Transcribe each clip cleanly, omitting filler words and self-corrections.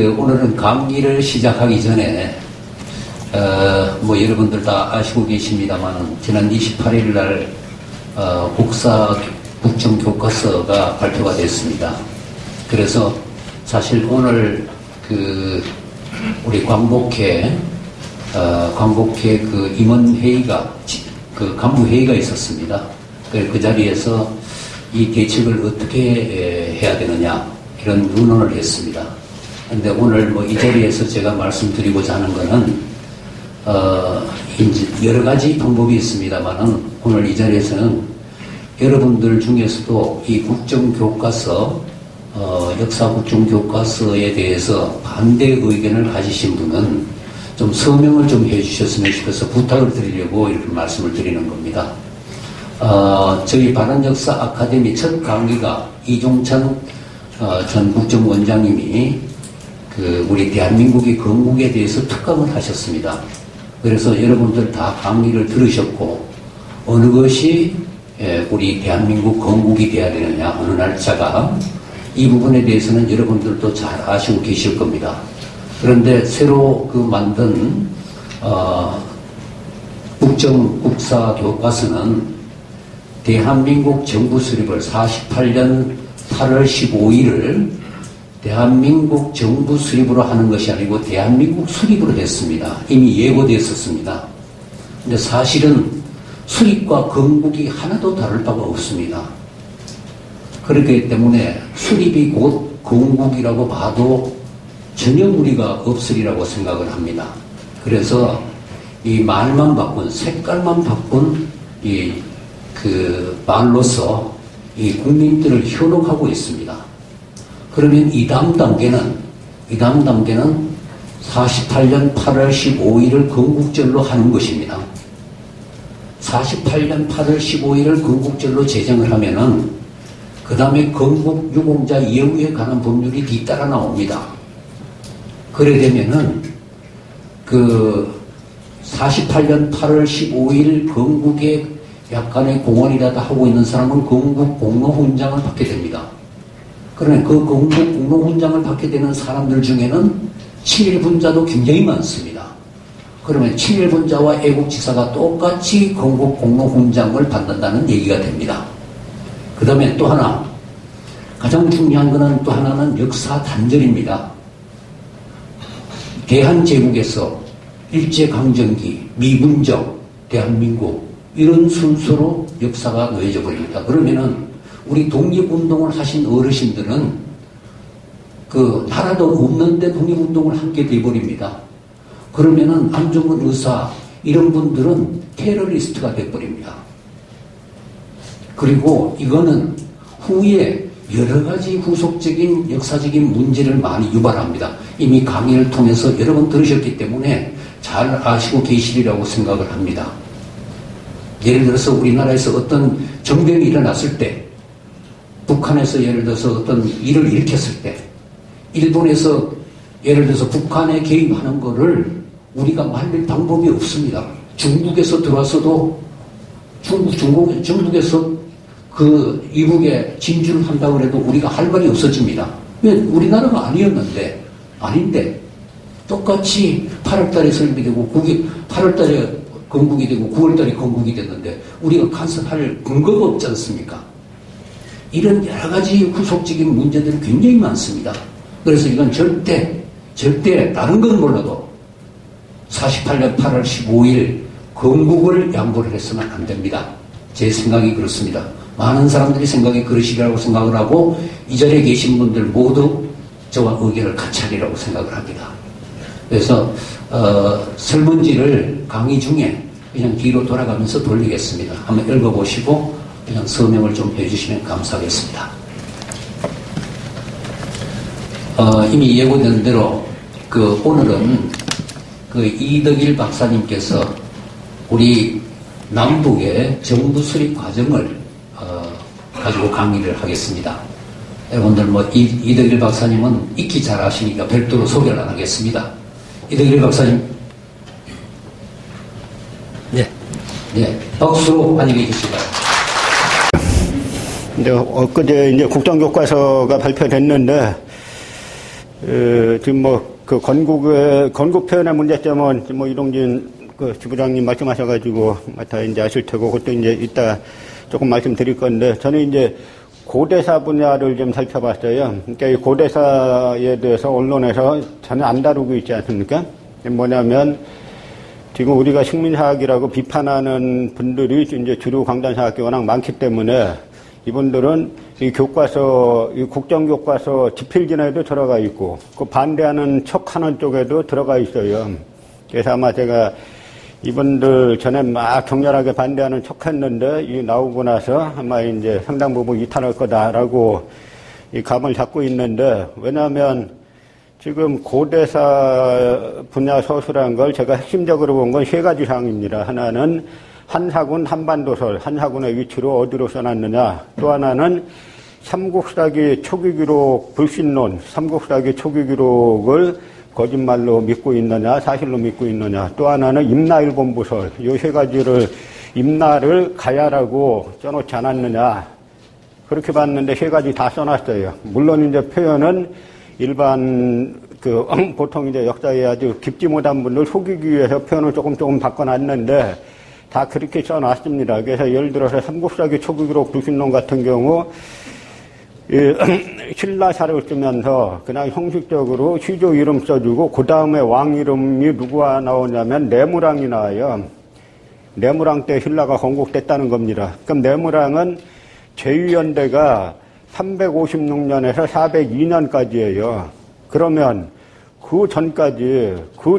오늘은 강의를 시작하기 전에, 여러분들 다 아시고 계십니다만, 지난 28일 날, 국정교과서가 발표가 됐습니다. 그래서 사실 오늘 우리 광복회 임원회의가, 간부회의가 있었습니다. 그 자리에서 이 대책을 어떻게 해야 되느냐, 이런 의논을 했습니다. 근데 오늘 이 자리에서 제가 말씀드리고자 하는 거는, 이제 여러 가지 방법이 있습니다만은, 오늘 이 자리에서는 여러분들 중에서도 이 국정교과서, 역사 국정교과서에 대해서 반대 의견을 가지신 분은 좀 서명을 좀 해주셨으면 싶어서 부탁을 드리려고 이렇게 말씀을 드리는 겁니다. 저희 바른역사 아카데미 첫 강의가 이종찬 전 국정원장님이 우리 대한민국의 건국에 대해서 특강을 하셨습니다. 그래서 여러분들 다 강의를 들으셨고, 어느 것이 우리 대한민국 건국이 돼야 되느냐, 어느 날짜가, 이 부분에 대해서는 여러분들도 잘 아시고 계실 겁니다. 그런데 새로 만든 국정국사 교과서는 대한민국 정부 수립을 48년 8월 15일을 대한민국 정부 수립으로 하는 것이 아니고 대한민국 수립으로 됐습니다. 이미 예고됐었습니다. 근데 사실은 수립과 건국이 하나도 다를 바가 없습니다. 그렇기 때문에 수립이 곧 건국이라고 봐도 전혀 무리가 없으리라고 생각을 합니다. 그래서 이 말만 바꾼, 색깔만 바꾼 말로서 이 국민들을 현혹하고 있습니다. 그러면 이 다음 단계는 48년 8월 15일을 건국절로 하는 것입니다. 48년 8월 15일을 건국절로 제정을 하면은 그 다음에 건국 유공자 예우에 관한 법률이 뒤따라 나옵니다. 그래 되면은 48년 8월 15일 건국에 약간의 공헌이라도 하고 있는 사람은 건국 공로훈장을 받게 됩니다. 그러면 그 건국 공로훈장을 받게 되는 사람들 중에는 친일분자도 굉장히 많습니다. 그러면 친일분자와 애국지사가 똑같이 건국 공로훈장을 받는다는 얘기가 됩니다. 그 다음에 또 하나, 가장 중요한 것은 또 하나는 역사 단절입니다. 대한제국에서 일제강점기, 미군정, 대한민국, 이런 순서로 역사가 놓여져 버립니다. 그러면은 우리 독립운동을 하신 어르신들은 나라도 없는데 독립운동을 함께 돼버립니다. 그러면은 안중근 의사, 이런 분들은 테러리스트가 돼버립니다. 그리고 이거는 후에 여러 가지 후속적인 역사적인 문제를 많이 유발합니다. 이미 강의를 통해서 여러 번 들으셨기 때문에 잘 아시고 계시리라고 생각을 합니다. 예를 들어서 우리나라에서 어떤 정변이 일어났을 때, 북한에서 예를 들어서 어떤 일을 일으켰을 때, 일본에서 예를 들어서 북한에 개입하는 거를 우리가 말릴 방법이 없습니다. 중국에서 들어와서도 중국에서 이북에 진주를 한다고 해도 우리가 할 말이 없어집니다. 왜? 우리나라가 아닌데 똑같이 8월달에 설립되고 8월달에 건국이 되고 9월달에 건국이 됐는데 우리가 간섭할 근거가 없지 않습니까? 이런 여러 가지 후속적인 문제들이 굉장히 많습니다. 그래서 이건 절대 다른 건 몰라도 48년 8월 15일 건국을 양보를 해서는 안 됩니다. 제 생각이 그렇습니다. 많은 사람들이 생각이 그러시리라고 생각을 하고 이 자리에 계신 분들 모두 저와 의견을 같이 하리라고 생각을 합니다. 그래서 설문지를 강의 중에 그냥 뒤로 돌아가면서 돌리겠습니다. 한번 읽어보시고 그냥 서명을 좀 해주시면 감사하겠습니다. 이미 예고된 대로 오늘은 이덕일 박사님께서 우리 남북의 정부 수립 과정을 가지고 강의를 하겠습니다. 여러분들 이덕일 박사님은 익히 잘 아시니까 별도로 소개를 안 하겠습니다. 이덕일 박사님, 네, 박수로 환영해 주시기 바랍니다. 엊그제 국정교과서가 발표됐는데 지금 건국 표현의 문제점은 이동진 지부장님 말씀하셔가지고 다 이제 아실 테고, 그것도 이제 이따 조금 말씀드릴 건데, 저는 이제 고대사 분야를 좀 살펴봤어요. 그러니까 이 고대사에 대해서 언론에서 전혀 안 다루고 있지 않습니까? 뭐냐면, 지금 우리가 식민사학이라고 비판하는 분들이 이제 주류 강단사학이 워낙 많기 때문에 이분들은 이 교과서, 이 국정교과서 지필진에도 들어가 있고, 그 반대하는 척하는 쪽에도 들어가 있어요. 그래서 아마 제가 이분들 전에 막 격렬하게 반대하는 척했는데, 이 나오고 나서 아마 이제 상당 부분 이탈할 거다라고 이 감을 잡고 있는데, 왜냐하면 지금 고대사 분야 서술한 걸 제가 핵심적으로 본 건 세 가지 사항입니다. 하나는 한사군 한반도설, 한사군의 위치로 어디로 써놨느냐. 또 하나는 삼국사기 초기 기록 불신론, 삼국사기 초기 기록을 거짓말로 믿고 있느냐, 사실로 믿고 있느냐. 또 하나는 임나일본부설, 이 세 가지를 임나를 가야라고 써놓지 않았느냐. 그렇게 봤는데 세 가지 다 써놨어요. 물론 이제 표현은 일반 보통 이제 역사에 아주 깊지 못한 분들 속이기 위해서 표현을 조금 바꿔놨는데 다 그렇게 써놨습니다. 그래서 예를 들어서 삼국사기 초기 기록 불신론 같은 경우 신라사를 쓰면서 그냥 형식적으로 시조 이름 써주고 그 다음에 왕 이름이 누구가 나오냐면 내무랑이 나와요. 내무랑 때 신라가 건국됐다는 겁니다. 그럼 내무랑은 제2연대가 356년에서 402년까지예요. 그러면 그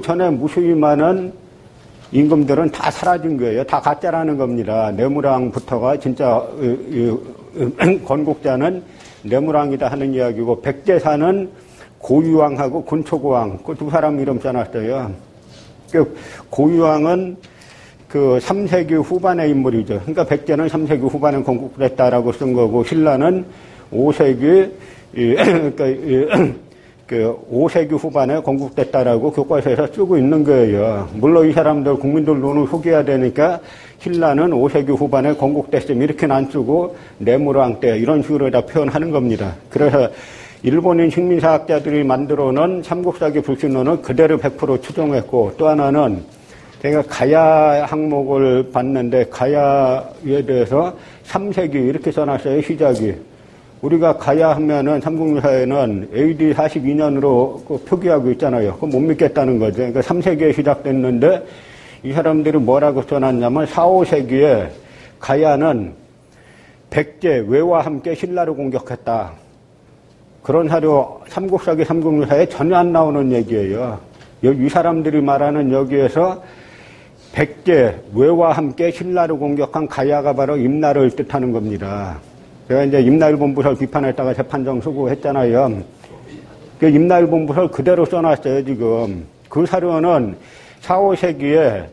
전에 무수히 많은 임금들은 다 사라진 거예요. 다 가짜라는 겁니다. 내무랑부터가 진짜 건국자는 내무랑이다 하는 이야기고, 백제사는 고유왕하고 군초고왕 그 두 사람 이름 써놨어요. 고유왕은 3세기 후반의 인물이죠. 그러니까 백제는 3세기 후반에 건국됐다라고 쓴 거고, 신라는 5세기 5세기 후반에 건국됐다라고 교과서에서 쓰고 있는 거예요. 물론 이 사람들 국민들 눈을 속여야 되니까 신라는 5세기 후반에 건국됐으면 이렇게는 안 쓰고 내무랑 때 이런 식으로 다 표현하는 겁니다. 그래서 일본인 식민사학자들이 만들어 놓은 삼국사기 불신론을 그대로 100% 추종했고, 또 하나는 제가 가야 항목을 봤는데 가야에 대해서 3세기 이렇게 써놨어요. 시작이. 우리가 가야 하면은 삼국유사에는 AD 42년으로 표기하고 있잖아요. 그거 못 믿겠다는 거죠. 그러니까 3세기에 시작됐는데 이 사람들이 뭐라고 써놨냐면 4, 5세기에 가야는 백제, 왜와 함께 신라를 공격했다. 그런 사료 삼국사기 삼국유사에 전혀 안 나오는 얘기예요. 이 사람들이 말하는 여기에서 백제, 왜와 함께 신라를 공격한 가야가 바로 임나를 뜻하는 겁니다. 제가 이제 임나일본부설 비판했다가 재판정 수고했잖아요. 그 임나일본부설 그대로 써놨어요, 지금. 그 사료는 4, 5세기에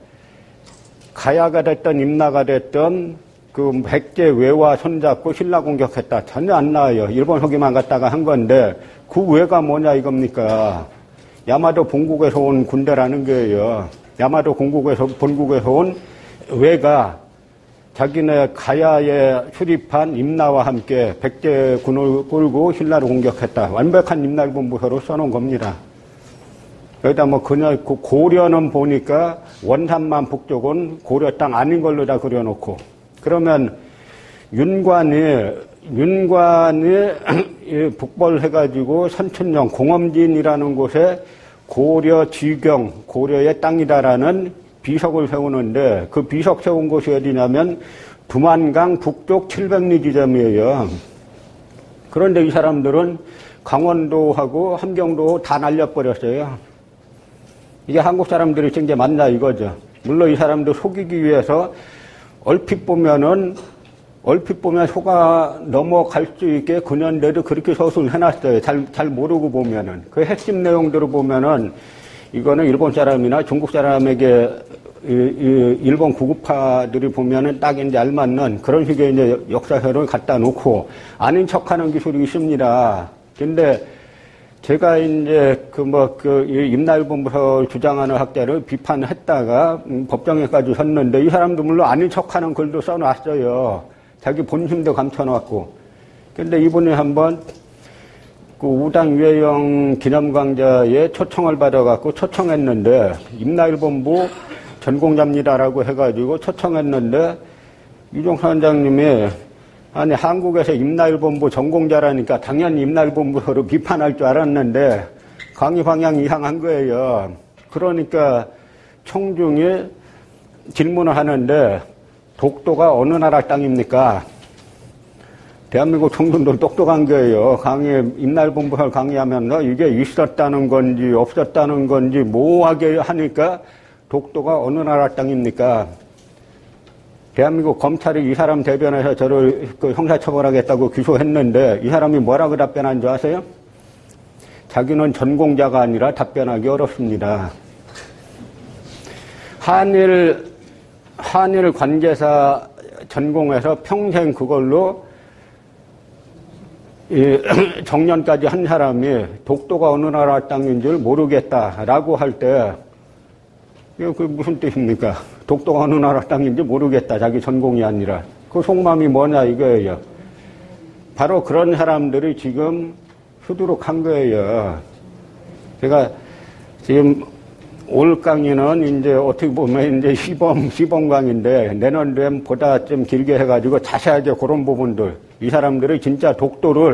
가야가 됐던 임나가 됐던 그 백제 왜와 손잡고 신라 공격했다. 전혀 안 나와요. 일본 서기만 갖다가 한 건데 그 왜가 뭐냐 이겁니까? 야마도 본국에서 온 군대라는 거예요. 야마도 본국에서 온 왜가 자기네 가야에 출입한 임나와 함께 백제군을 끌고 신라를 공격했다. 완벽한 임나일본부서로 써놓은 겁니다. 여기다 그냥 고려는 보니까 원산만 북쪽은 고려 땅 아닌 걸로 다 그려놓고, 그러면 윤관이 북벌해가지고 선천령 공엄진이라는 곳에 고려 지경, 고려의 땅이다라는 비석을 세우는데 그 비석 세운 곳이 어디냐면 두만강 북쪽 700리 지점이에요. 그런데 이 사람들은 강원도하고 함경도 다 날려버렸어요. 이게 한국 사람들이 쓴 게 맞나 이거죠. 물론 이 사람들 속이기 위해서 얼핏 보면 속아 넘어갈 수 있게 그년대로 그렇게 서술을 해놨어요. 잘 모르고 보면은. 그 핵심 내용들을 보면은 이거는 일본 사람이나 중국 사람에게 일본 구급파들이 보면은 딱 이제 알맞는 그런 식의 이제 역사서를 갖다 놓고 아닌 척하는 기술이 있습니다. 근데 제가 이제 임나일본부설 주장하는 학자를 비판했다가 법정에까지 섰는데 이 사람도 물론 아닌 척하는 글도 써놨어요. 자기 본심도 감춰놨고. 근데 이분이 한번 그 우당 유해영 기념강좌에 초청을 받아갖고 초청했는데, 임나일본부 전공자입니다라고 해가지고 초청했는데, 이종사 원장님이, 아니, 한국에서 임나일본부 전공자라니까 당연히 임나일본부로 비판할 줄 알았는데, 강의 방향이 이상한 거예요. 그러니까 청중이 질문을 하는데, 독도가 어느 나라 땅입니까? 대한민국 청중도 똑똑한 거예요. 임나일본부를 강의하면 이게 있었다는 건지 없었다는 건지 모호하게 하니까 독도가 어느 나라 땅입니까? 대한민국 검찰이 이 사람 대변해서 저를 형사처벌하겠다고 기소했는데 이 사람이 뭐라고 답변한 줄 아세요? 자기는 전공자가 아니라 답변하기 어렵습니다. 한일 관계사 전공해서 평생 그걸로 정년까지 한 사람이 독도가 어느 나라 땅인 줄 모르겠다라고 할 때, 그게 무슨 뜻입니까? 독도가 어느 나라 땅인지 모르겠다. 자기 전공이 아니라. 그 속마음이 뭐냐 이거예요. 바로 그런 사람들이 지금 수두룩한 거예요. 제가 지금 올 강의는 이제 어떻게 보면 이제 시범 강의인데 내년엔 보다 좀 길게 해가지고 자세하게 그런 부분들, 이 사람들이 진짜 독도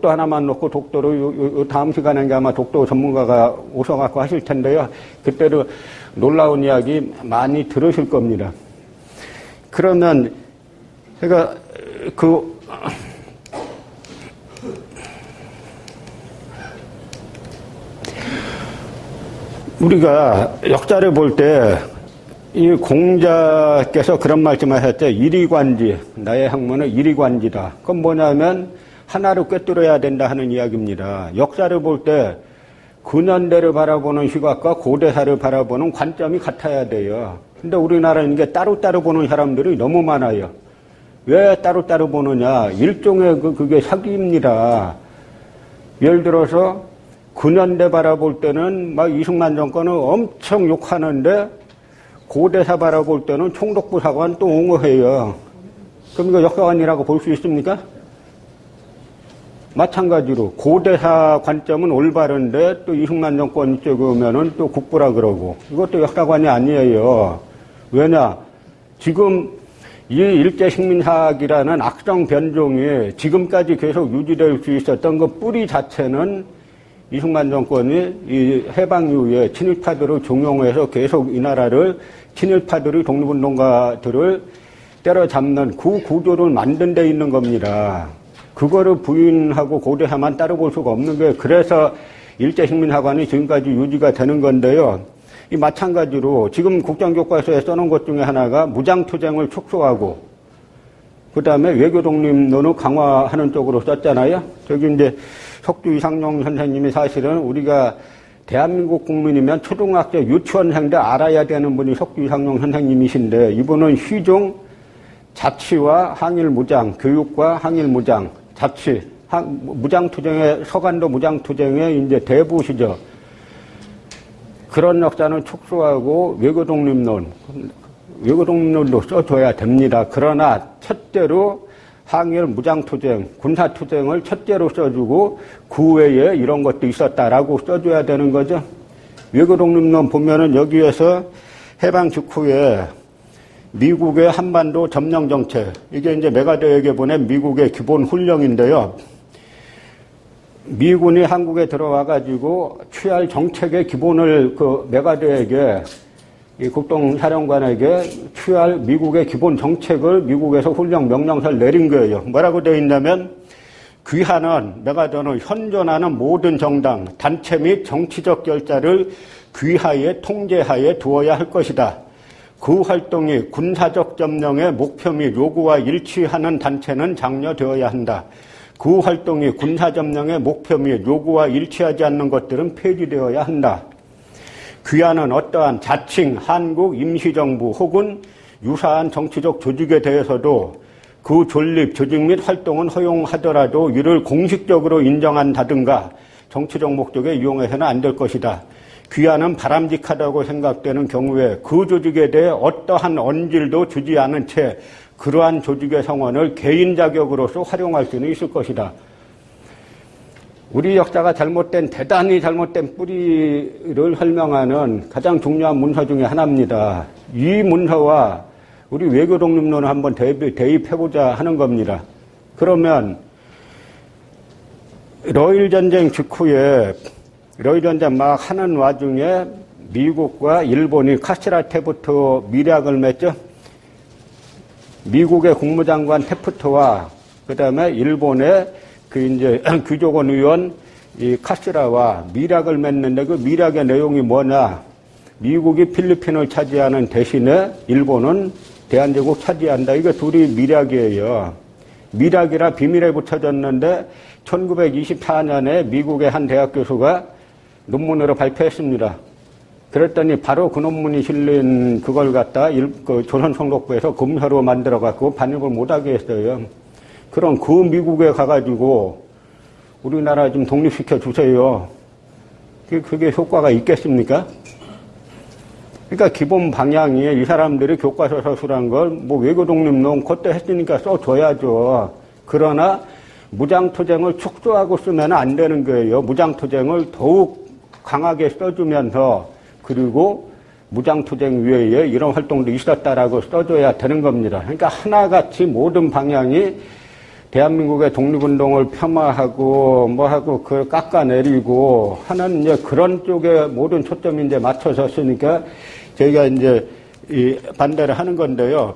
하나만 놓고 독도를 다음 시간에 아마 독도 전문가가 오셔갖고 하실 텐데요. 그때도 놀라운 이야기 많이 들으실 겁니다. 그러면 제가 우리가 역사를 볼 때 이 공자께서 그런 말씀하셨죠. 이리관지, 나의 학문은 이리관지다. 그건 뭐냐면 하나로 꿰뚫어야 된다 하는 이야기입니다. 역사를 볼 때 근현대를 바라보는 시각과 고대사를 바라보는 관점이 같아야 돼요. 근데 우리나라는 이게 따로따로 보는 사람들이 너무 많아요. 왜 따로따로 보느냐? 일종의 그게 사기입니다. 예를 들어서 근현대 바라볼 때는 막 이승만 정권을 엄청 욕하는데 고대사 바라볼 때는 총독부 사관 또 옹호해요. 그럼 이거 역사관이라고 볼 수 있습니까? 마찬가지로 고대사 관점은 올바른데 또 이승만 정권 이쪽이면은 또 국부라 그러고 이것도 역사관이 아니에요. 왜냐? 지금 이 일제식민사학이라는 악성 변종이 지금까지 계속 유지될 수 있었던 그 뿌리 자체는 이승만 정권이 이 해방 이후에 친일파들을 종용해서 계속 이 나라를 친일파들이 독립운동가들을 때려잡는 그 구조를 만든 데 있는 겁니다. 그거를 부인하고 고대사만 따로 볼 수가 없는 게 그래서 일제식민사관이 지금까지 유지가 되는 건데요. 이 마찬가지로 지금 국정교과서에 써놓은 것 중에 하나가 무장투쟁을 축소하고 그 다음에 외교독립론을 강화하는 쪽으로 썼잖아요. 저기 이제 석주 이상용 선생님이 사실은 우리가 대한민국 국민이면 초등학교 유치원생도 알아야 되는 분이 석주 이상용 선생님이신데 이분은 시종 자치와 항일무장, 교육과 항일무장, 자치, 무장투쟁의, 서간도 무장투쟁의 이제 대부시죠. 그런 역사는 축소하고 외교독립론도 써줘야 됩니다. 그러나 첫째로 항일 무장투쟁, 군사투쟁을 첫째로 써주고 그 외에 이런 것도 있었다라고 써줘야 되는 거죠. 외교독립론 보면은 여기에서 해방 직후에 미국의 한반도 점령 정책, 이게 이제 메가더에게 보낸 미국의 기본 훈령인데요. 미군이 한국에 들어와가지고 취할 정책의 기본을 그 메가더에게 이 국동사령관에게 취할 미국의 기본 정책을 미국에서 훈령 명령서를 내린 거예요. 뭐라고 되어 있냐면 귀하는 메가더는 현존하는 모든 정당, 단체 및 정치적 결자를 귀하에 통제하에 두어야 할 것이다. 그 활동이 군사적 점령의 목표 및 요구와 일치하는 단체는 장려되어야 한다. 그 활동이 군사점령의 목표 및 요구와 일치하지 않는 것들은 폐지되어야 한다. 귀하는 어떠한 자칭 한국 임시정부 혹은 유사한 정치적 조직에 대해서도 그 존립, 조직 및 활동은 허용하더라도 이를 공식적으로 인정한다든가 정치적 목적에 이용해서는 안 될 것이다. 귀하는 바람직하다고 생각되는 경우에 그 조직에 대해 어떠한 언질도 주지 않은 채 그러한 조직의 성원을 개인 자격으로서 활용할 수는 있을 것이다. 우리 역사가 대단히 잘못된 뿌리를 설명하는 가장 중요한 문서 중에 하나입니다. 이 문서와 우리 외교 독립론을 한번 대입해보자 하는 겁니다. 그러면 러일 전쟁 직후에 러일 전쟁 막 하는 와중에 미국과 일본이 카시라 때부터 밀약을 맺죠. 미국의 국무장관 테프트와 그다음에 일본의 귀족원 의원 이 카시라와 밀약을 맺는데 그 밀약의 내용이 뭐냐? 미국이 필리핀을 차지하는 대신에 일본은 대한제국 차지한다. 이게 둘이 밀약이에요. 밀약이라 비밀에 붙여졌는데 1924년에 미국의 한 대학 교수가 논문으로 발표했습니다. 그랬더니 바로 그 논문이 실린 그걸 갖다 조선성록부에서 검사로 만들어갖고 반입을 못하게 했어요. 그럼 그 미국에 가가지고 우리나라 좀 독립시켜 주세요. 그게 효과가 있겠습니까? 그러니까 기본 방향이 이 사람들이 교과서 서술한 걸 뭐 외교 독립론 그때 했으니까 써줘야죠. 그러나 무장투쟁을 축소하고 쓰면 안 되는 거예요. 무장투쟁을 더욱 강하게 써주면서 그리고 무장투쟁 외에 이런 활동도 있었다라고 써줘야 되는 겁니다. 그러니까 하나같이 모든 방향이 대한민국의 독립운동을 폄하하고 뭐하고 그걸 깎아내리고 하는 이제 그런 쪽에 모든 초점이 이제 맞춰서 쓰니까 저희가 이제 반대를 하는 건데요.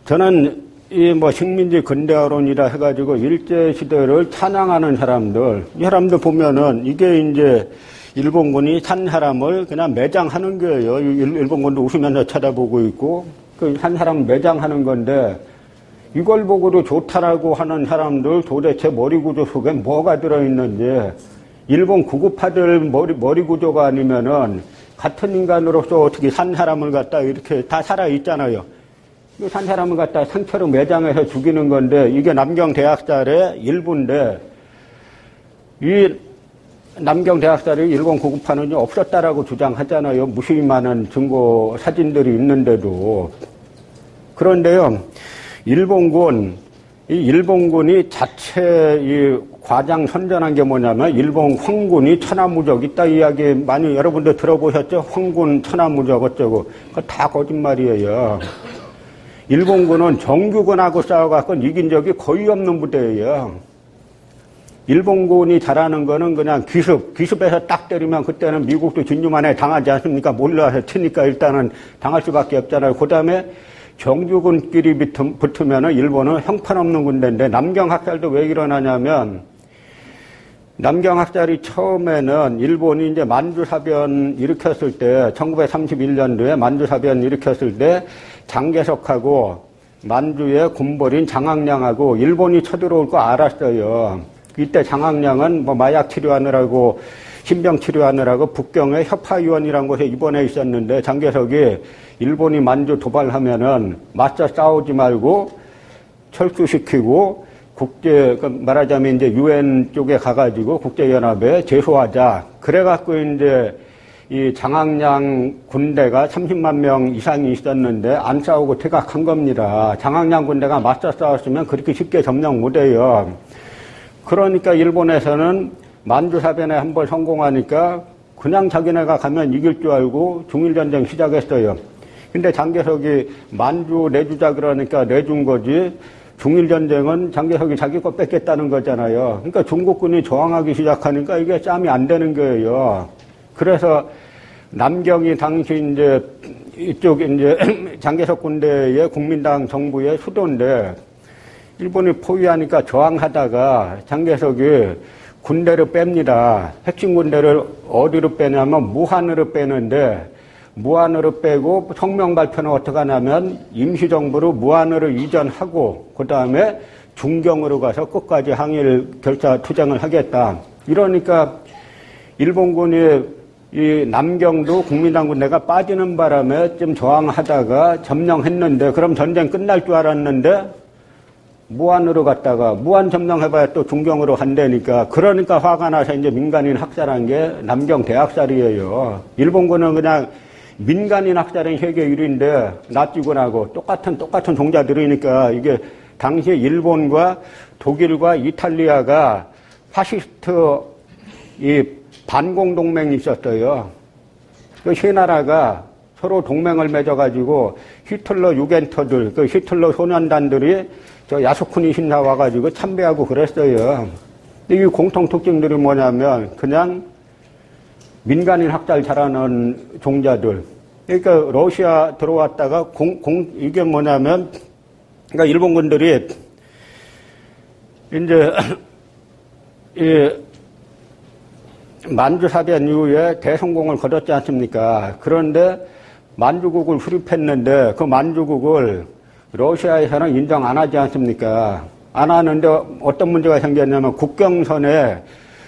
저는 이 뭐 식민지 근대화론이라 해가지고 일제시대를 찬양하는 사람들, 이 사람들 보면은 이게 이제 일본군이 산 사람을 그냥 매장하는 거예요. 일본군도 웃으면서 쳐다보고 있고, 한 사람 매장하는 건데, 이걸 보고도 좋다라고 하는 사람들 도대체 머리 구조 속에 뭐가 들어있는지, 일본 구급파들 머리 구조가 아니면은 같은 인간으로서 어떻게 산 사람을 갖다 이렇게 다 살아있잖아요. 산 사람을 갖다 상처로 매장해서 죽이는 건데, 이게 남경대학살의 일부인데, 이 남경대학살이 일본 구급파는 없었다라고 주장하잖아요. 무수히 많은 증거 사진들이 있는데도. 그런데요, 일본군이 자체 이 과장 선전한 게 뭐냐면, 일본 황군이 천하무적, 이따 이야기 많이 여러분들 들어보셨죠? 황군 천하무적 어쩌고. 그거 다 거짓말이에요. 일본군은 정규군하고 싸워갖고 이긴 적이 거의 없는 부대예요. 일본군이 잘하는 거는 그냥 기습에서 딱 때리면 그때는 미국도 진주만에 당하지 않습니까? 몰라서 치니까 일단은 당할 수밖에 없잖아요. 그 다음에 정규군끼리 붙으면은 일본은 형편없는 군대인데, 남경학살도 왜 일어나냐면, 남경학살이 처음에는 일본이 이제 만주사변 일으켰을 때, 1931년도에 만주사변 일으켰을 때, 장개석하고 만주의 군벌인 장학량하고 일본이 쳐들어올 거 알았어요. 이때 장학량은 뭐 마약 치료하느라고, 신병 치료하느라고 북경의 협화위원이라는 곳에 입원해 있었는데, 장개석이 일본이 만주 도발하면은 맞서 싸우지 말고 철수시키고 말하자면 이제 UN 쪽에 가가지고 국제연합에 제소하자. 그래갖고 이제 이 장학량 군대가 30만 명 이상이 있었는데 안 싸우고 퇴각한 겁니다. 장학량 군대가 맞서 싸웠으면 그렇게 쉽게 점령 못해요. 그러니까 일본에서는 만주사변에 한번 성공하니까 그냥 자기네가 가면 이길 줄 알고 중일전쟁 시작했어요. 근데 장개석이 만주 내주자 그러니까 내준 거지, 중일전쟁은 장개석이 자기 거 뺏겠다는 거잖아요. 그러니까 중국군이 저항하기 시작하니까 이게 짬이 안 되는 거예요. 그래서 남경이 당시 이제 이쪽 이제 장개석 군대의 국민당 정부의 수도인데, 일본이 포위하니까 저항하다가 장개석이 군대를 뺍니다. 핵심 군대를 어디로 빼냐면 무한으로 빼는데, 무한으로 빼고 성명 발표는 어떻게 하냐면 임시정부로 무한으로 이전하고 그 다음에 중경으로 가서 끝까지 항일 결사 투쟁을 하겠다. 이러니까 일본군이 이 남경도 국민당 군대가 빠지는 바람에 좀 저항하다가 점령했는데, 그럼 전쟁 끝날 줄 알았는데 무한으로 갔다가 무한 점령해봐야 또 중경으로 간다니까, 그러니까 화가 나서 이제 민간인 학살한 게 남경 대학살이에요. 일본군은 그냥 민간인 학살은 세계 1위인데 나치군하고 똑같은 동자들이니까, 이게 당시 일본과 독일과 이탈리아가 파시스트 이 반공 동맹이 있었어요. 그 세 나라가 서로 동맹을 맺어가지고 히틀러 유겐터들, 그 히틀러 소년단들이 저 야스쿠니 신사 와가지고 참배하고 그랬어요. 근데 이 공통 특징들이 뭐냐면 그냥 민간인 학살 잘하는 종자들. 그러니까 러시아 들어왔다가 이게 뭐냐면, 그러니까 일본군들이 이제 이 만주사변 이후에 대성공을 거뒀지 않습니까? 그런데 만주국을 수립했는데 그 만주국을 러시아에서는 인정 안 하지 않습니까? 안 하는데 어떤 문제가 생겼냐면 국경선에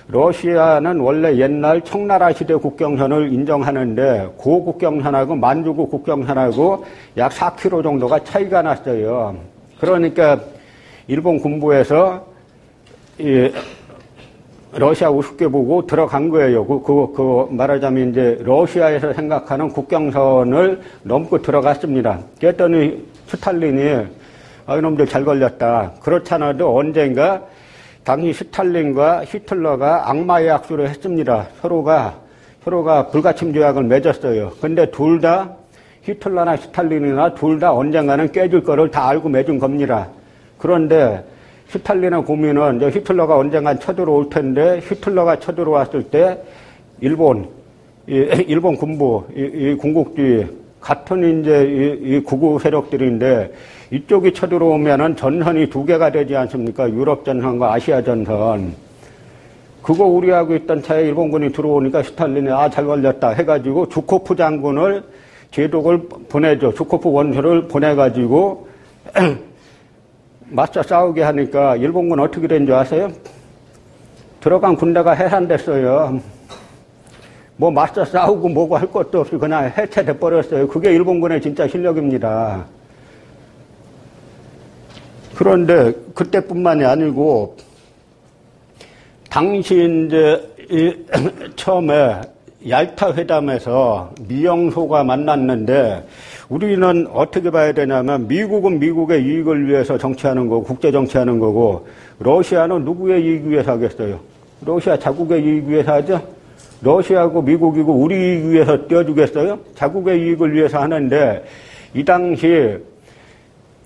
러시아는 원래 옛날 청나라 시대 국경선을 인정하는데 그 국경선하고 만주국 국경선하고 약 4km 정도가 차이가 났어요. 그러니까 일본 군부에서 이 러시아 우습게 보고 들어간 거예요. 말하자면 이제 러시아에서 생각하는 국경선을 넘고 들어갔습니다. 그랬더니 스탈린이 이놈들 잘 걸렸다. 그렇잖아도 언젠가 당시 스탈린과 히틀러가 악마의 약수를 했습니다. 서로가 불가침 조약을 맺었어요. 근데 둘 다 히틀러나 스탈린이나 둘 다 언젠가는 깨질 거를 다 알고 맺은 겁니다. 그런데 스탈린의 고민은 이제 히틀러가 언젠간 쳐들어올 텐데 히틀러가 쳐들어왔을 때 일본 군부, 이 군국주의 같은 이제 이 구구 세력들인데 이쪽이 쳐들어오면은 전선이 두 개가 되지 않습니까? 유럽 전선과 아시아 전선. 그거 우려하고 있던 차에 일본군이 들어오니까 스탈린이 잘 걸렸다 해가지고 주코프 장군을 제독을 보내죠. 주코프 원수를 보내가지고 맞서 싸우게 하니까 일본군 어떻게 된 줄 아세요? 들어간 군대가 해산됐어요. 뭐 맞서 싸우고 뭐고 할 것도 없이 그냥 해체돼 버렸어요. 그게 일본군의 진짜 실력입니다. 그런데 그때뿐만이 아니고 당시 이제 처음에 얄타 회담에서 미영소가 만났는데 우리는 어떻게 봐야 되냐면 미국은 미국의 이익을 위해서 정치하는 거고 국제 정치하는 거고 러시아는 누구의 이익 위해서 하겠어요? 러시아 자국의 이익 위해서 하죠? 러시아고 미국이고 우리 이익 위해서 띄워주겠어요? 자국의 이익을 위해서 하는데 이 당시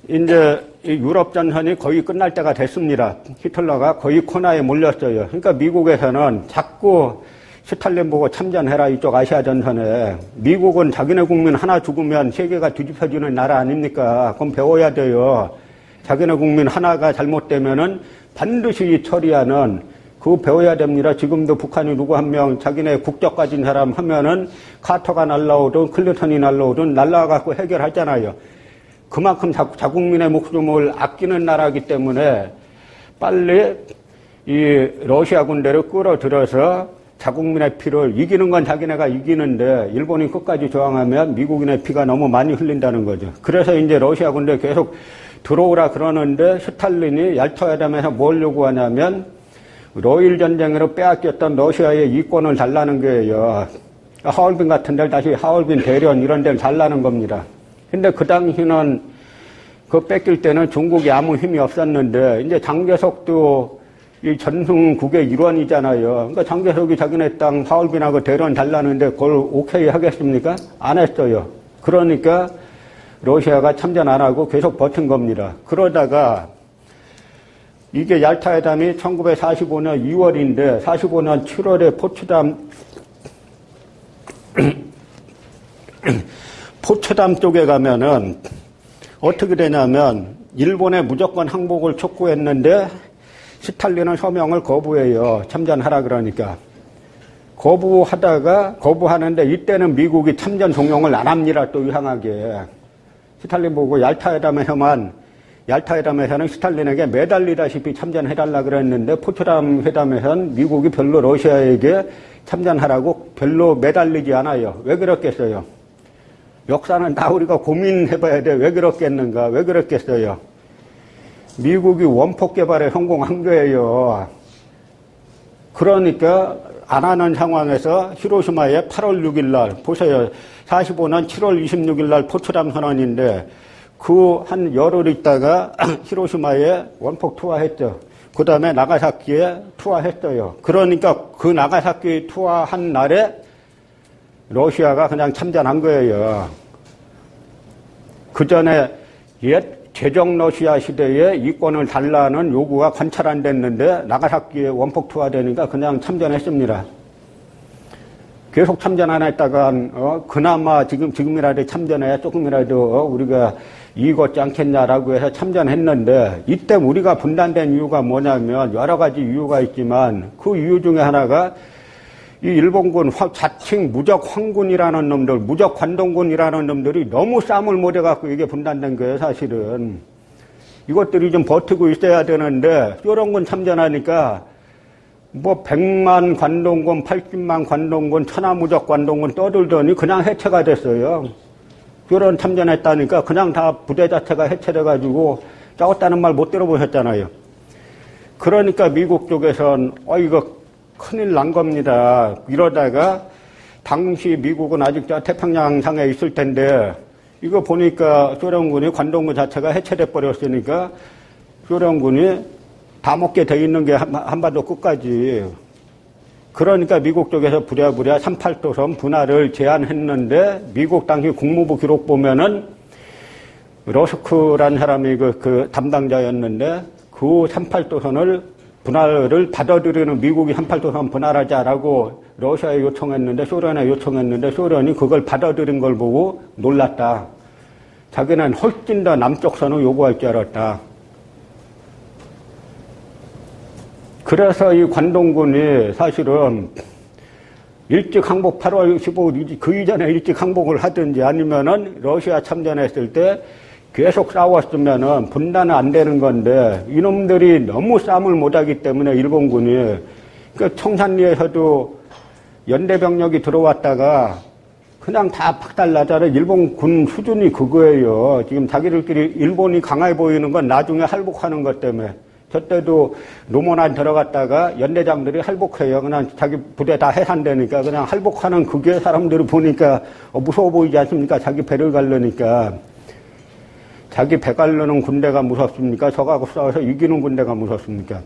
이제 유럽 전선이 거의 끝날 때가 됐습니다. 히틀러가 거의 코너에 몰렸어요. 그러니까 미국에서는 자꾸 스탈린 보고 참전해라 이쪽 아시아 전선에. 미국은 자기네 국민 하나 죽으면 세계가 뒤집혀지는 나라 아닙니까? 그럼 배워야 돼요. 자기네 국민 하나가 잘못되면은 반드시 처리하는 그거 배워야 됩니다. 지금도 북한이 누구 한 명 자기네 국적 가진 사람 하면은 카터가 날라오든 클린턴이 날라오든 날라와갖고 해결하잖아요. 그만큼 자국민의 목숨을 아끼는 나라이기 때문에 빨리 이 러시아 군대를 끌어들여서 자국민의 피를 이기는 건 자기네가 이기는데 일본이 끝까지 저항하면 미국인의 피가 너무 많이 흘린다는 거죠. 그래서 이제 러시아 군대 계속 들어오라 그러는데 스탈린이 얄타 회담에서 뭘 요구하냐면 러일 전쟁으로 빼앗겼던 러시아의 이권을 달라는 거예요. 하얼빈 같은 데를 다시 하얼빈 대련 이런 데를 달라는 겁니다. 근데 그 당시는 그거 뺏길 때는 중국이 아무 힘이 없었는데 이제 장개석도 이 전승국의 일원이잖아요. 그러니까 장개석이 자기네 땅 하얼빈하고 대련 달라는데 그걸 오케이 하겠습니까? 안 했어요. 그러니까 러시아가 참전 안 하고 계속 버틴 겁니다. 그러다가 이게 얄타 회담이 1945년 2월인데 45년 7월에 포츠담 쪽에 가면은 어떻게 되냐면 일본에 무조건 항복을 촉구했는데 스탈린은 서명을 거부해요. 참전하라 그러니까. 거부하는데 이때는 미국이 참전 종용을 안 합니다. 또 이상하게. 스탈린 보고 얄타 회담에서는 스탈린에게 매달리다시피 참전해달라 그랬는데 포츠담 회담에서는 미국이 별로 러시아에게 참전하라고 별로 매달리지 않아요. 왜 그렇겠어요? 역사는 다 우리가 고민해봐야 돼. 왜 그렇겠는가? 왜 그렇겠어요? 미국이 원폭 개발에 성공한 거예요. 그러니까 안 하는 상황에서 히로시마에 8월 6일 날 보세요. 45년 7월 26일 날 포츠담 선언인데 그 한 열흘 있다가 히로시마에 원폭 투하했죠. 그 다음에 나가사키에 투하했어요. 그러니까 그 나가사키 투하한 날에 러시아가 그냥 참전한 거예요. 그 전에 옛 제정 러시아 시대에 이권을 달라는 요구가 관찰 안 됐는데 나가사키에 원폭 투하되니까 그냥 참전했습니다. 계속 참전 안 했다가 그나마 지금이라도 참전해야 조금이라도 우리가 이익 얻지 않겠냐라고 해서 참전했는데, 이때 우리가 분단된 이유가 뭐냐면 여러 가지 이유가 있지만 그 이유 중에 하나가 이 일본군 자칭 무적 황군이라는 놈들, 무적 관동군이라는 놈들이 너무 쌈을 못 해갖고 이게 분단된 거예요. 사실은 이것들이 좀 버티고 있어야 되는데 소련군 참전하니까 뭐 100만 관동군, 80만 관동군, 천하무적 관동군 떠들더니 그냥 해체가 됐어요. 소련 참전했다니까 그냥 다 부대 자체가 해체돼가지고 싸웠다는 말 못 들어보셨잖아요. 그러니까 미국 쪽에선 이거 큰일 난 겁니다. 이러다가 당시 미국은 아직 저 태평양상에 있을 텐데 이거 보니까 소련군이 관동군 자체가 해체돼 버렸으니까 소련군이 다 먹게 돼 있는 게 한반도 끝까지. 그러니까 미국 쪽에서 부랴부랴 38도선 분할을 제안했는데 미국 당시 국무부 기록 보면은 러스크라는 사람이 그 담당자였는데 그 38도선을 분할을 받아들이는 미국이 38도선 분할하자라고 러시아에 요청했는데 소련에 요청했는데 소련이 그걸 받아들인 걸 보고 놀랐다. 자기는 훨씬 더 남쪽 선을 요구할 줄 알았다. 그래서 이 관동군이 사실은 일찍 항복 8월 15일 그 이전에 일찍 항복을 하든지 아니면은 러시아 참전했을 때 계속 싸웠으면은 분단은 안 되는 건데 이놈들이 너무 싸움을 못하기 때문에 일본군이 그 청산리에서도 연대병력이 들어왔다가 그냥 다 박살나자는 일본군 수준이 그거예요. 지금 자기들끼리 일본이 강해 보이는 건 나중에 할복하는 것 때문에. 저때도 노몬안 들어갔다가 연대장들이 할복해요. 그냥 자기 부대 다 해산되니까 그냥 할복하는 그게 사람들이 보니까 무서워 보이지 않습니까? 자기 배를 갈르니까. 자기 배 갈르는 군대가 무섭습니까? 저하고 싸워서 이기는 군대가 무섭습니까?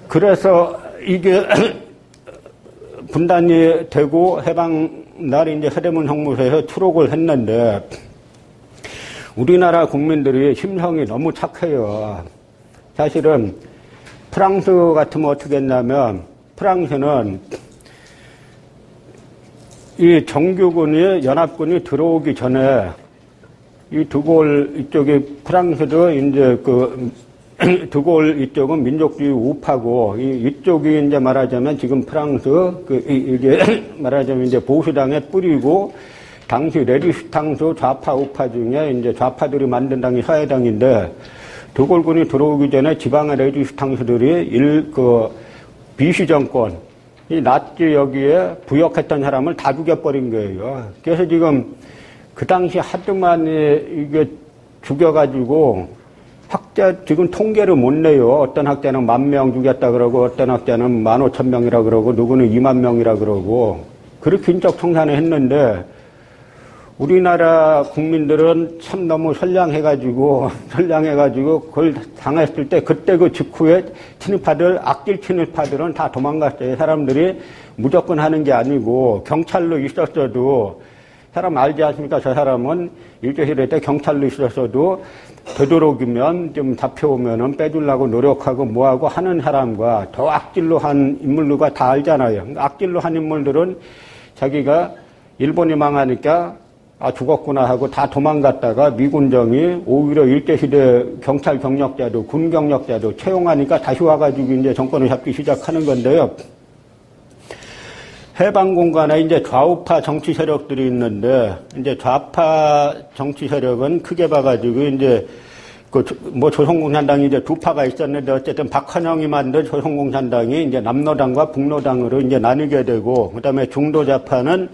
그래서 이게 분단이 되고 해방 날이 이제 서대문 형무소에서 추록을 했는데 우리나라 국민들이 심성이 너무 착해요. 사실은 프랑스 같으면 어떻게 했냐면 프랑스는 이 정규군이 연합군이 들어오기 전에 이 드골 이쪽이 프랑스도 이제 드골 이쪽은 민족주의 우파고 이쪽이 이제 말하자면 지금 프랑스 이게 말하자면 이제 보수당의 뿌리고 당시 레지스탕스 좌파 우파 중에 이제 좌파들이 만든 당이 사회당인데 드골군이 들어오기 전에 지방의 레지스탕스들이 비시 정권, 이 나치 여기에 부역했던 사람을 다 죽여버린 거예요. 그래서 지금 그 당시 하도 많이 이게 죽여가지고 지금 통계를 못 내요. 어떤 학자는 10,000명 죽였다 그러고 어떤 학자는 15,000명이라 그러고 누구는 20,000명이라 그러고 그렇게 인적 청산을 했는데 우리나라 국민들은 참 너무 선량해가지고 그걸 당했을 때 그때 그 직후에 악질 친일파들은 다 도망갔어요. 사람들이 무조건 하는 게 아니고 경찰로 있었어도 사람 알지 않습니까? 저 사람은 일제시대 때 경찰로 있었어도 되도록이면 좀 잡혀오면은 빼주려고 노력하고 뭐하고 하는 사람과 더 악질로 한 인물들과 다 알잖아요. 악질로 한 인물들은 자기가 일본이 망하니까 죽었구나 하고 다 도망갔다가 미군정이 오히려 일제시대 경찰 경력자도 군 경력자도 채용하니까 다시 와가지고 이제 정권을 잡기 시작하는 건데요. 해방 공간에 이제 좌우파 정치 세력들이 있는데 이제 좌파 정치 세력은 크게 봐가지고 이제 조선공산당이 이제 두 파가 있었는데 어쨌든 박헌영이 만든 조선공산당이 이제 남로당과 북로당으로 이제 나뉘게 되고 그다음에 중도좌파는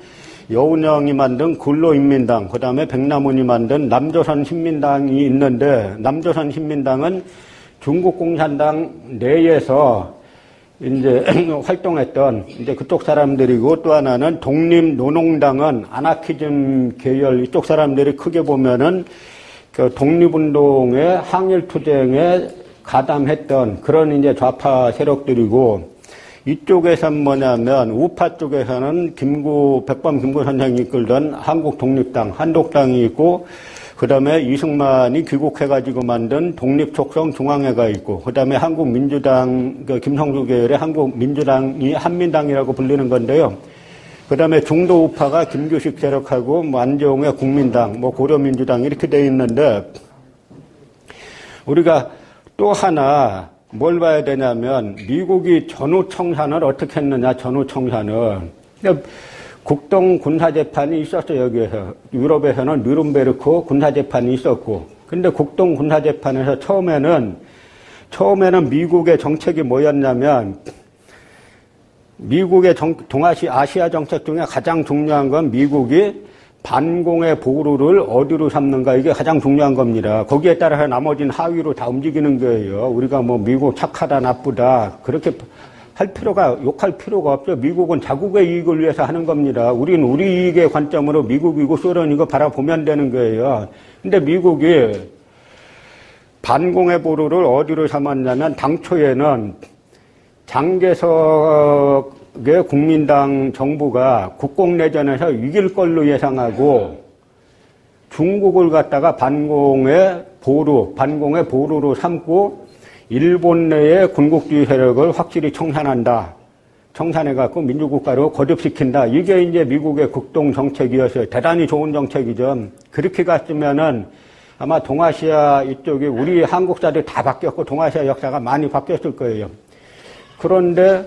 여운형이 만든 근로인민당, 그 다음에 백남훈이 만든 남조선신민당이 있는데, 남조선신민당은 중국공산당 내에서 이제 활동했던 이제 그쪽 사람들이고 또 하나는 독립노농당은 아나키즘 계열 이쪽 사람들이 크게 보면은 그 독립운동의 항일투쟁의 가담했던 그런 이제 좌파 세력들이고, 이쪽에서는 뭐냐면, 우파 쪽에서는 백범 김구 선생이 이끌던 한국독립당, 한독당이 있고, 그 다음에 이승만이 귀국해가지고 만든 독립촉성 중앙회가 있고, 그 다음에 한국민주당, 김성수 계열의 한국민주당이 한민당이라고 불리는 건데요. 그 다음에 중도 우파가 김규식 세력하고, 안종의 국민당, 고려민주당 이렇게 되어 있는데, 우리가 또 하나 뭘 봐야 되냐면, 미국이 전후청산을 어떻게 했느냐, 전후청산을. 국동 군사재판이 있었어요, 여기에서. 유럽에서는 누른베르크 군사재판이 있었고. 근데 국동 군사재판에서 처음에는 미국의 정책이 뭐였냐면, 미국의 아시아 정책 중에 가장 중요한 건 미국이 반공의 보루를 어디로 삼는가, 이게 가장 중요한 겁니다. 거기에 따라서 나머지는 하위로 다 움직이는 거예요. 우리가 미국 착하다, 나쁘다, 그렇게 욕할 필요가 없죠. 미국은 자국의 이익을 위해서 하는 겁니다. 우리는 우리 이익의 관점으로 미국이고 소련이고 바라보면 되는 거예요. 근데 미국이 반공의 보루를 어디로 삼았냐면, 당초에는 장개석의 국민당 정부가 국공내전에서 이길 걸로 예상하고, 중국을 갖다가 반공의 보루로 삼고, 일본 내의 군국주의 세력을 확실히 청산해갖고 민주국가로 거듭시킨다. 이게 이제 미국의 국동 정책이었어요. 대단히 좋은 정책이죠. 그렇게 갔으면은 아마 동아시아 이쪽이 우리 한국사도 다 바뀌었고 동아시아 역사가 많이 바뀌었을 거예요. 그런데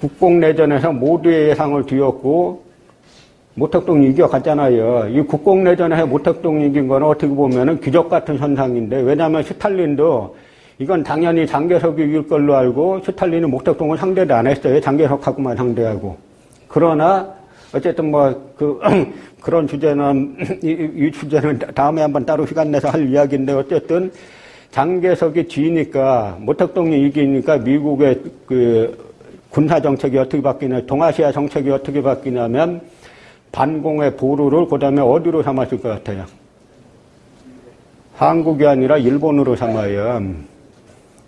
국공내전에서 모두의 예상을 뒤엎고 모택동이 이겨갔잖아요. 이 국공내전에서 모택동이 이긴 거는 어떻게 보면은 기적 같은 현상인데, 왜냐하면 스탈린도 이건 당연히 장개석이 이길 걸로 알고 스탈린은 모택동을 상대도 안 했어요. 장개석하고만 상대하고. 그러나 어쨌든 그런 주제는 이 주제는 다음에 한번 따로 시간 내서 할 이야기인데, 어쨌든 장개석이 지니까 모택동이 이기니까 미국의 군사 정책이 어떻게 바뀌냐, 동아시아 정책이 어떻게 바뀌냐면 반공의 보루를 그다음에 어디로 삼았을 것 같아요? 한국이 아니라 일본으로 삼아요.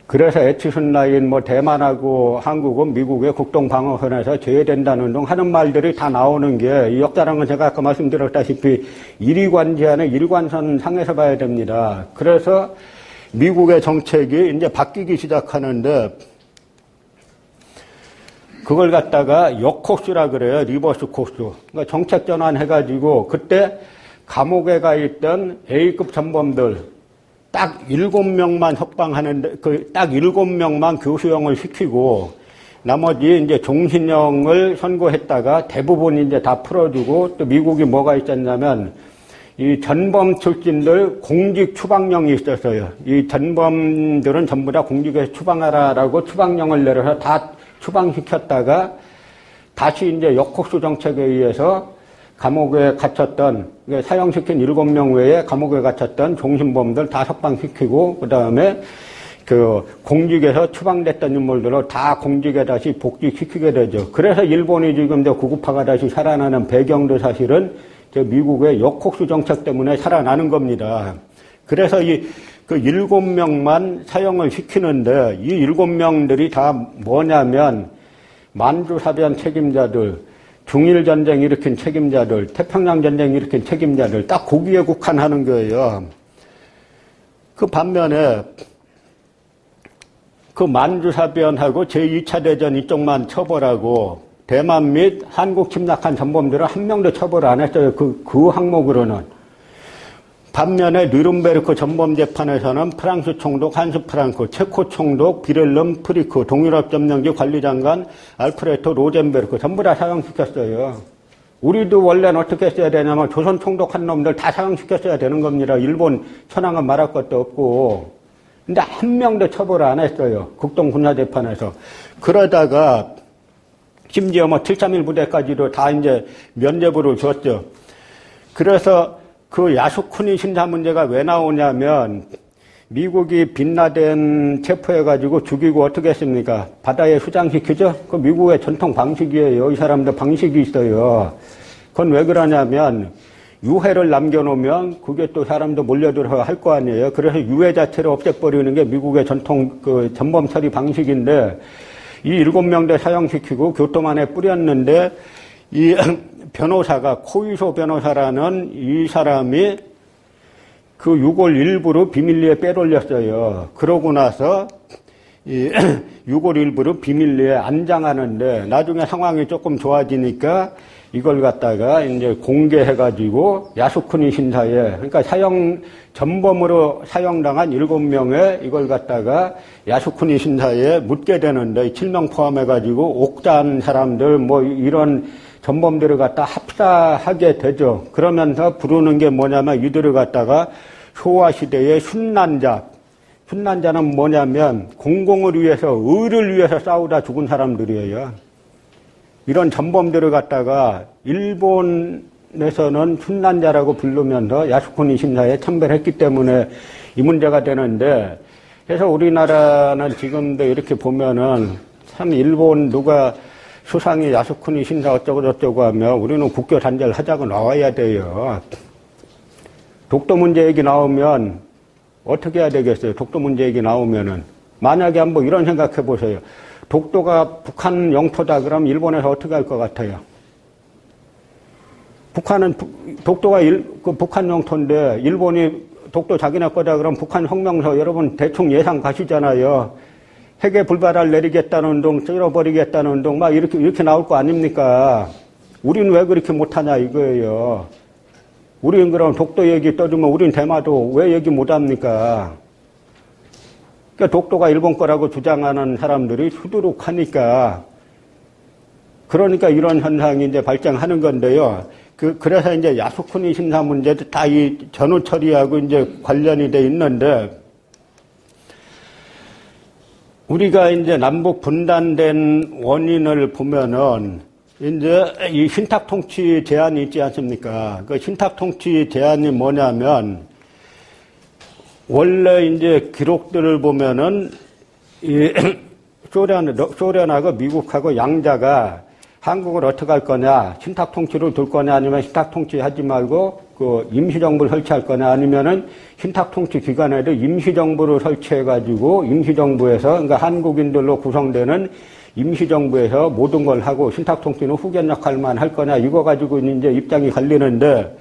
그래서 에치순라인 대만하고 한국은 미국의 국동방어선에서 제외된다는 등 하는 말들이 다 나오는 게, 이 역사랑은 제가 아까 말씀드렸다시피 일위관제하는 일관선 상에서 봐야 됩니다. 그래서 미국의 정책이 이제 바뀌기 시작하는데, 그걸 갖다가 역코스라 그래요. 리버스 코스. 그러니까 정책 전환해가지고 그때 감옥에 가 있던 A급 전범들 딱 7명만 석방하는데, 딱 7명만 교수형을 시키고, 나머지 이제 종신형을 선고했다가 대부분 이제 다 풀어주고, 또 미국이 뭐가 있었냐면, 이 전범 출신들 공직 추방령이 있었어요. 이 전범들은 전부 다 공직에서 추방하라라고 추방령을 내려서 다 추방시켰다가, 다시 이제 역혹수 정책에 의해서 감옥에 갇혔던, 사형시킨 7명 외에 감옥에 갇혔던 종신범들 다 석방시키고, 그 다음에 공직에서 추방됐던 인물들을 다 공직에 다시 복직시키게 되죠. 그래서 일본이 지금 구구파가 다시 살아나는 배경도 사실은 미국의 역혹수 정책 때문에 살아나는 겁니다. 그래서 7명만 사형을 시키는데, 이 7명들이 다 뭐냐면, 만주사변 책임자들, 중일전쟁 일으킨 책임자들, 태평양전쟁 일으킨 책임자들, 딱 거기에 국한하는 거예요. 그 반면에 그 만주사변하고 제2차 대전 이쪽만 처벌하고, 대만 및 한국 침략한 전범들은 한 명도 처벌 안 했어요. 그 항목으로는. 반면에 누른베르크 전범재판에서는 프랑스 총독 한스 프랑크, 체코 총독 비렐름 프리크, 동유럽 점령지 관리장관 알프레토 로젠베르크 전부 다 사형시켰어요. 우리도 원래는 어떻게 했어야 되냐면 조선 총독한 놈들 다 사형시켰어야 되는 겁니다. 일본 천황은 말할 것도 없고. 근데 한 명도 처벌 안 했어요. 국동군사재판에서. 그러다가 심지어 731 부대까지도 다 이제 면죄부를 줬죠. 그래서 그 야수쿠니 신사 문제가 왜 나오냐면, 미국이 빈라덴 체포해가지고 죽이고 어떻게 했습니까? 바다에 수장시키죠? 그 미국의 전통 방식이에요. 이 사람들 방식이 있어요. 그건 왜 그러냐면, 유해를 남겨놓으면 그게 또 사람도 몰려들어 할 거 아니에요. 그래서 유해 자체를 없애버리는 게 미국의 전통 그 전범 처리 방식인데 이 7명대 사형시키고 교토만에 뿌렸는데 이 변호사가 코이소 변호사라는 이 사람이 그 6월 일부로 비밀리에 빼돌렸어요. 그러고 나서 이 6월 일부로 비밀리에 안장하는데 나중에 상황이 조금 좋아지니까 이걸 갖다가 이제 공개해가지고 야스쿠니 신사에 그러니까 전범으로 사형당한 7명의 이걸 갖다가 야스쿠니 신사에 묻게 되는데 7명 포함해가지고 옥자한 사람들 뭐 이런 전범들을 갖다 합사하게 되죠. 그러면서 부르는 게 뭐냐면 이들을 갖다가 쇼와 시대의 순난자. 순난자는 뭐냐면 공공을 위해서 의를 위해서 싸우다 죽은 사람들이에요. 이런 전범들을 갖다가 일본에서는 순난자라고 부르면서 야스쿠니 신사에 참배했기 때문에 이 문제가 되는데 그래서 우리나라는 지금도 이렇게 보면은 참 일본 누가 수상이 야스쿠니 신사 어쩌고 저쩌고 하면 우리는 국교 단절 하자고 나와야 돼요. 독도 문제 얘기 나오면 어떻게 해야 되겠어요? 독도 문제 얘기 나오면은. 만약에 한번 이런 생각해 보세요. 독도가 북한 영토다 그러면 일본에서 어떻게 할 것 같아요? 독도가 북한 영토인데 일본이 독도 자기네 거다 그러면 북한 성명서 여러분 대충 예상 가시잖아요. 핵의 불발을 내리겠다는 운동, 쩔어버리겠다는 운동, 막 이렇게 나올 거 아닙니까? 우리는 왜 그렇게 못하냐 이거예요. 우리는 그럼 독도 얘기 떠들면 우리는 대마도 왜 얘기 못합니까? 그러니까 독도가 일본 거라고 주장하는 사람들이 수두룩하니까. 그러니까 이런 현상이 이제 발생하는 건데요. 그래서 이제 야스쿠니 신사 문제도 다 이 전후 처리하고 이제 관련이 돼 있는데, 우리가 이제 남북 분단된 원인을 보면은, 이제 이 신탁 통치 제한이 있지 않습니까? 그 신탁 통치 제한이 뭐냐면, 원래 이제 기록들을 보면은, 이 소련하고 미국하고 양자가 한국을 어떻게 할 거냐, 신탁 통치를 둘 거냐, 아니면 신탁 통치 하지 말고, 그 임시정부를 설치할 거냐, 아니면은 신탁 통치 기관에도 임시정부를 설치해가지고, 임시정부에서, 그러니까 한국인들로 구성되는 임시정부에서 모든 걸 하고 신탁 통치는 후견 역할만 할 거냐, 이거 가지고 이제 입장이 갈리는데,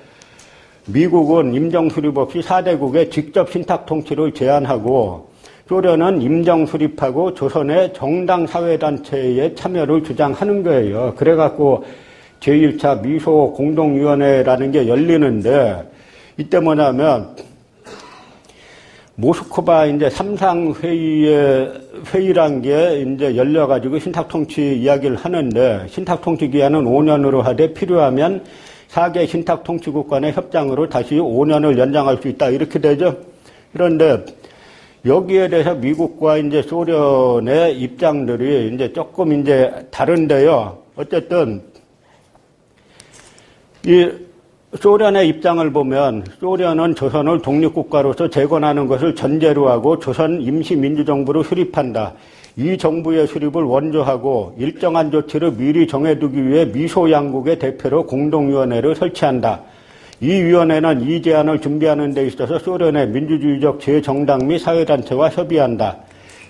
미국은 임정 수립 없이 4대국에 직접 신탁 통치를 제한하고, 소련은 임정 수립하고 조선의 정당 사회단체의 참여를 주장하는 거예요. 그래갖고 제1차 미소 공동위원회라는 게 열리는데, 이때 뭐냐면, 모스크바 이제 회의란 게 이제 열려가지고 신탁통치 이야기를 하는데, 신탁통치 기한은 5년으로 하되 필요하면 4개 신탁통치국 간의 협상으로 다시 5년을 연장할 수 있다. 이렇게 되죠. 그런데 여기에 대해서 미국과 이제 소련의 입장들이 이제 조금 이제 다른데요. 어쨌든, 이 소련의 입장을 보면 소련은 조선을 독립국가로서 재건하는 것을 전제로 하고 조선 임시민주정부를 수립한다. 이 정부의 수립을 원조하고 일정한 조치를 미리 정해두기 위해 미소양국의 대표로 공동위원회를 설치한다. 이 위원회는 이 제안을 준비하는 데 있어서 소련의 민주주의적 재정당 및 사회단체와 협의한다.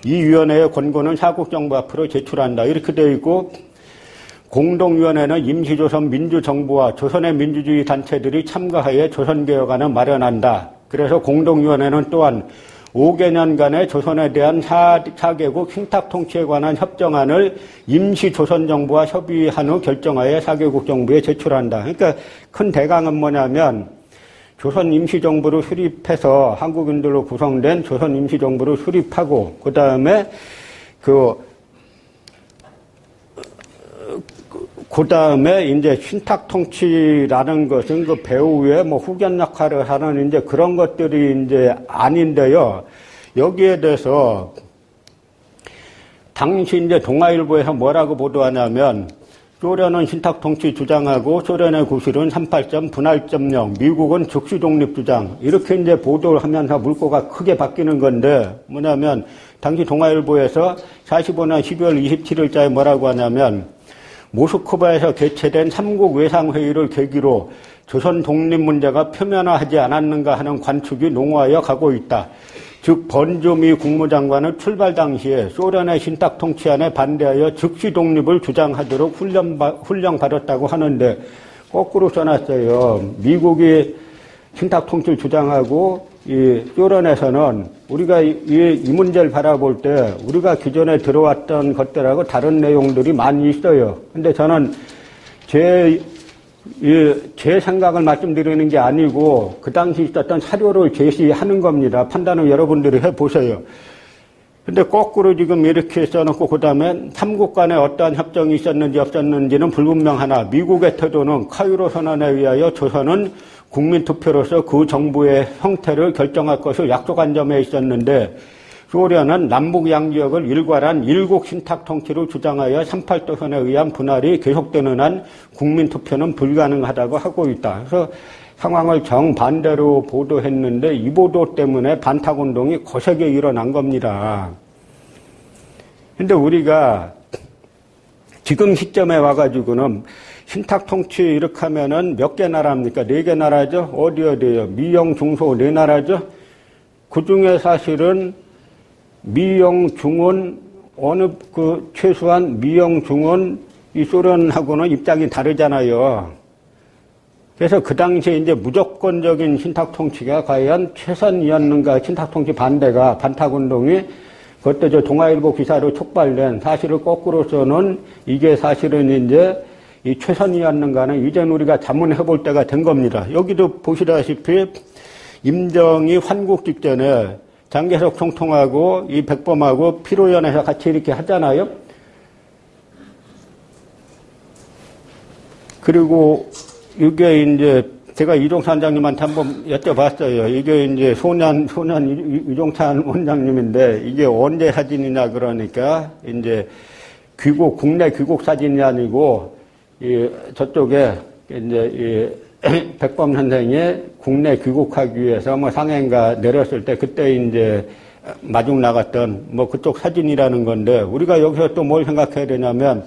이 위원회의 권고는 사국정부 앞으로 제출한다. 이렇게 되어 있고, 공동위원회는 임시조선 민주정부와 조선의 민주주의 단체들이 참가하여 조선개혁안을 마련한다. 그래서 공동위원회는 또한 5개년간의 조선에 대한 4개국 신탁 통치에 관한 협정안을 임시조선정부와 협의한 후 결정하여 4개국 정부에 제출한다. 그러니까 큰 대강은 뭐냐면, 조선 임시정부를 수립해서 한국인들로 구성된 조선 임시정부를 수립하고, 그 다음에 이제 신탁 통치라는 것은 그 배후에 뭐 후견 역할을 하는 이제 그런 것들이 이제 아닌데요. 여기에 대해서 당시 이제 동아일보에서 뭐라고 보도하냐면, 소련은 신탁 통치 주장하고 소련의 구실은 38점 분할점 0, 미국은 즉시 독립 주장, 이렇게 이제 보도를 하면서 물꼬가 크게 바뀌는 건데, 뭐냐면 당시 동아일보에서 45년 12월 27일자에 뭐라고 하냐면, 모스크바에서 개최된 3국 외상회의를 계기로 조선 독립 문제가 표면화하지 않았는가 하는 관측이 농후하여 가고 있다. 즉 번조미 국무장관은 출발 당시에 소련의 신탁 통치안에 반대하여 즉시 독립을 주장하도록 훈령받았다고 하는데 거꾸로 써놨어요. 미국이 신탁 통치를 주장하고 이 소련에서는 우리가 이 문제를 바라볼 때 우리가 기존에 들어왔던 것들하고 다른 내용들이 많이 있어요. 근데 저는 제 생각을 말씀드리는 게 아니고 그 당시 있었던 사료를 제시하는 겁니다. 판단을 여러분들이 해보세요. 근데 거꾸로 지금 이렇게 써놓고 그 다음에 삼국 간에 어떠한 협정이 있었는지 없었는지는 불분명하나 미국의 태도는 카이로 선언에 의하여 조선은 국민투표로서 그 정부의 형태를 결정할 것을 약속한 점에 있었는데 소련은 남북 양지역을 일괄한 일국 신탁 통치를 주장하여 38도선에 의한 분할이 계속되는 한 국민투표는 불가능하다고 하고 있다. 그래서 상황을 정반대로 보도했는데 이 보도 때문에 반탁운동이 거세게 일어난 겁니다. 근데 우리가 지금 시점에 와가지고는 신탁 통치 이렇게 하면은 몇 개 나라입니까? 4개 나라죠? 어디에요? 미영, 중소 4나라죠? 그 중에 사실은 미영, 중은 어느 최소한 미영, 중은 이 소련하고는 입장이 다르잖아요. 그래서 그 당시에 이제 무조건적인 신탁 통치가 과연 최선이었는가, 신탁 통치 반대가, 반탁운동이 그때 저 동아일보 기사로 촉발된 사실을 거꾸로서는 이게 사실은 이제 이 최선이었는가는 이제는 우리가 자문해 볼 때가 된 겁니다. 여기도 보시다시피 임정이 환국 직전에 장개석 총통하고 이 백범하고 피로연에서 같이 이렇게 하잖아요. 그리고 이게 이제 제가 이종찬 원장님한테 한번 여쭤봤어요. 이게 이제 소년 이종찬 원장님인데 이게 언제 사진이냐 그러니까 이제 국내 귀국 사진이 아니고 저쪽에 이제 백범 선생이 국내 귀국하기 위해서 뭐 상해인가 내렸을 때 그때 이제 마중 나갔던 뭐 그쪽 사진이라는 건데 우리가 여기서 또 뭘 생각해야 되냐면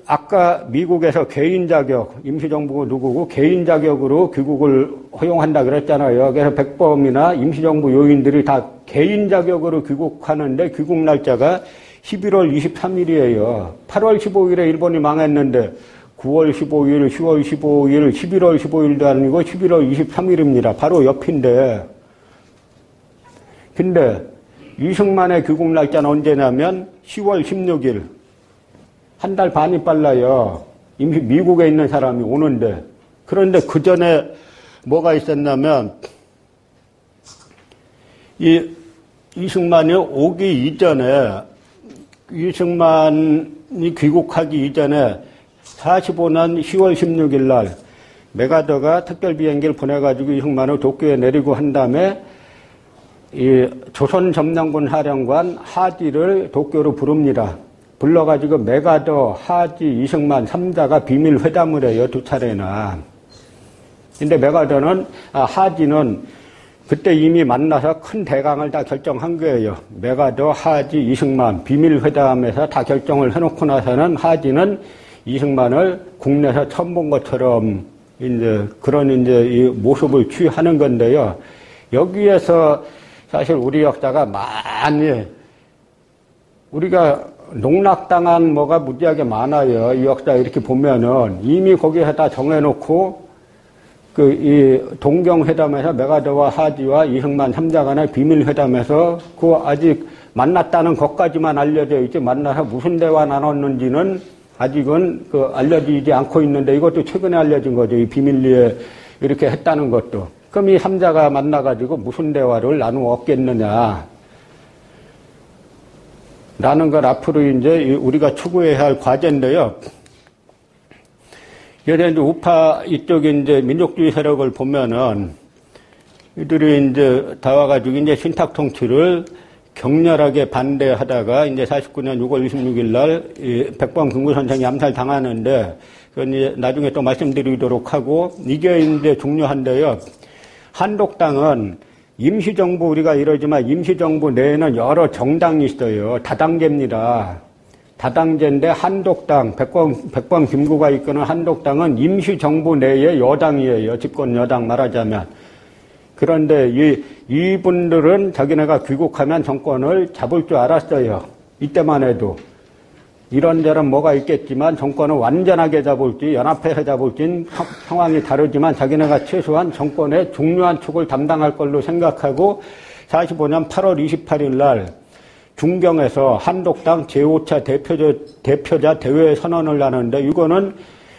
아까 미국에서 개인 자격, 임시정부가 누구고 개인 자격으로 귀국을 허용한다 그랬잖아요. 그래서 백범이나 임시정부 요인들이 다 개인 자격으로 귀국하는데 귀국 날짜가 11월 23일이에요. 8월 15일에 일본이 망했는데 9월 15일, 10월 15일, 11월 15일도 아니고 11월 23일입니다. 바로 옆인데. 근데 이승만의 귀국 날짜는 언제냐면 10월 16일. 한 달 반이 빨라요. 미국에 있는 사람이 오는데. 그런데 그 전에 뭐가 있었냐면 이승만이 오기 이전에 이승만이 귀국하기 이전에 45년 10월 16일 날 메가더가 특별 비행기를 보내가지고 이승만을 도쿄에 내리고 한 다음에 이 조선 점령군 사령관 하지를 도쿄로 부릅니다. 불러가지고 메가더, 하지, 이승만 3자가 비밀 회담을 해요. 2차례나. 근데 하지는 그때 이미 만나서 큰 대강을 다 결정한 거예요. 메가더, 하지, 이승만 비밀 회담에서 다 결정을 해놓고 나서는 하지는 이승만을 국내에서 처음 본 것처럼 이제 그런 이제 이 모습을 취하는 건데요. 여기에서 사실 우리 역사가 많이 우리가 농락당한 뭐가 무지하게 많아요. 이 역사 이렇게 보면은 이미 거기에서 다 정해놓고 이 동경회담에서 메가더와 하지와 이승만 3자 간의 비밀회담에서 그 아직 만났다는 것까지만 알려져 있지 만나서 무슨 대화 나눴는지는 아직은 알려지지 않고 있는데 이것도 최근에 알려진 거죠. 이 비밀리에 이렇게 했다는 것도. 그럼 이 3자가 만나가지고 무슨 대화를 나누었겠느냐. 라는 걸 앞으로 이제 우리가 추구해야 할 과제인데요. 예를 들어 우파 이쪽에 이제 민족주의 세력을 보면은 이들이 이제 다 와가지고 이제 신탁 통치를 격렬하게 반대하다가 이제 49년 6월 26일 날 백범 금구 선생이 암살 당하는데 그건 이제 나중에 또 말씀드리도록 하고 이게 이제 중요한데요. 한독당은 임시정부 우리가 이러지만 임시정부 내에는 여러 정당이 있어요. 다당제입니다. 다당제인데 한독당, 백번 김구가 이끄는 한독당은 임시정부 내의 여당이에요. 집권 여당 말하자면. 그런데 이분들은 자기네가 귀국하면 정권을 잡을 줄 알았어요. 이때만 해도. 이런저런 뭐가 있겠지만 정권을 완전하게 잡을지 연합해서 잡을지 상황이 다르지만 자기네가 최소한 정권의 중요한 축을 담당할 걸로 생각하고 45년 8월 28일 날 중경에서 한독당 제5차 대표자 대회 선언을 하는데 이거는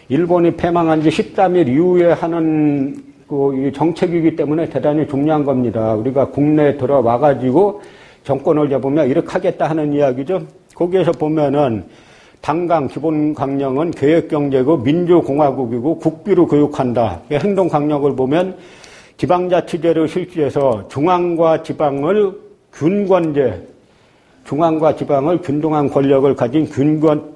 일본이 패망한 지 13일 이후에 하는 이 정책이기 때문에 대단히 중요한 겁니다. 우리가 국내에 들어와가지고 정권을 잡으면 이렇게 하겠다 하는 이야기죠. 거기에서 보면은 당강 기본 강령은 계획경제고 민주공화국이고 국비로 교육한다. 행동 강령을 보면 지방자치제를 실시해서 중앙과 지방을 균등한 권력을 가진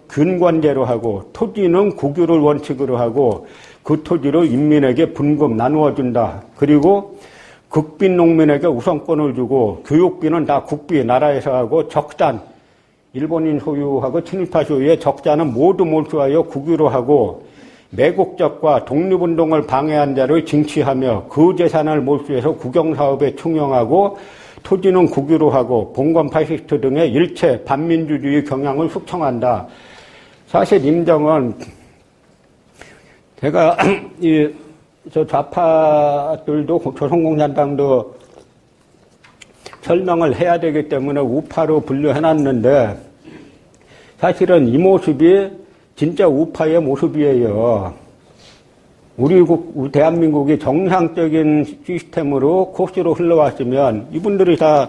균권제로 하고 토지는 국유를 원칙으로 하고 그 토지를 인민에게 분급 나누어준다. 그리고 극빈 농민에게 우선권을 주고 교육비는 다 국비 나라에서 하고 적산 일본인 소유하고 친일파 소유의 적자는 모두 몰수하여 국유로 하고 매국적과 독립운동을 방해한 자를 징치하며 그 재산을 몰수해서 국영사업에 충용하고 토지는 국유로 하고 봉건 파시스트 등의 일체 반민주주의 경향을 숙청한다. 사실 임정은 제가 저 좌파들도 조선공산당도 설명을 해야 되기 때문에 우파로 분류해놨는데 사실은 이 모습이 진짜 우파의 모습이에요. 우리 대한민국이 정상적인 시스템으로 코스로 흘러왔으면 이분들이 다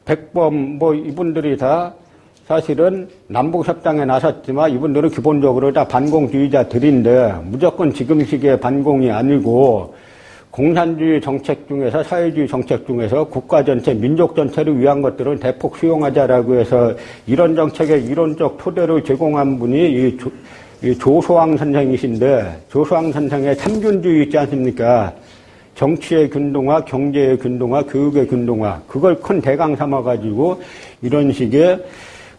백범 이분들이 다 사실은 남북협상에 나섰지만 이분들은 기본적으로 다 반공주의자들인데 무조건 지금 시기에 반공이 아니고 공산주의 정책 중에서 사회주의 정책 중에서 국가 전체, 민족 전체를 위한 것들은 대폭 수용하자라고 해서 이런 정책의 이론적 토대를 제공한 분이 이 조소왕 선생이신데 조소왕 선생의 참균주의 있지 않습니까? 정치의 균등화, 경제의 균등화, 교육의 균등화 그걸 큰 대강 삼아가지고 이런 식의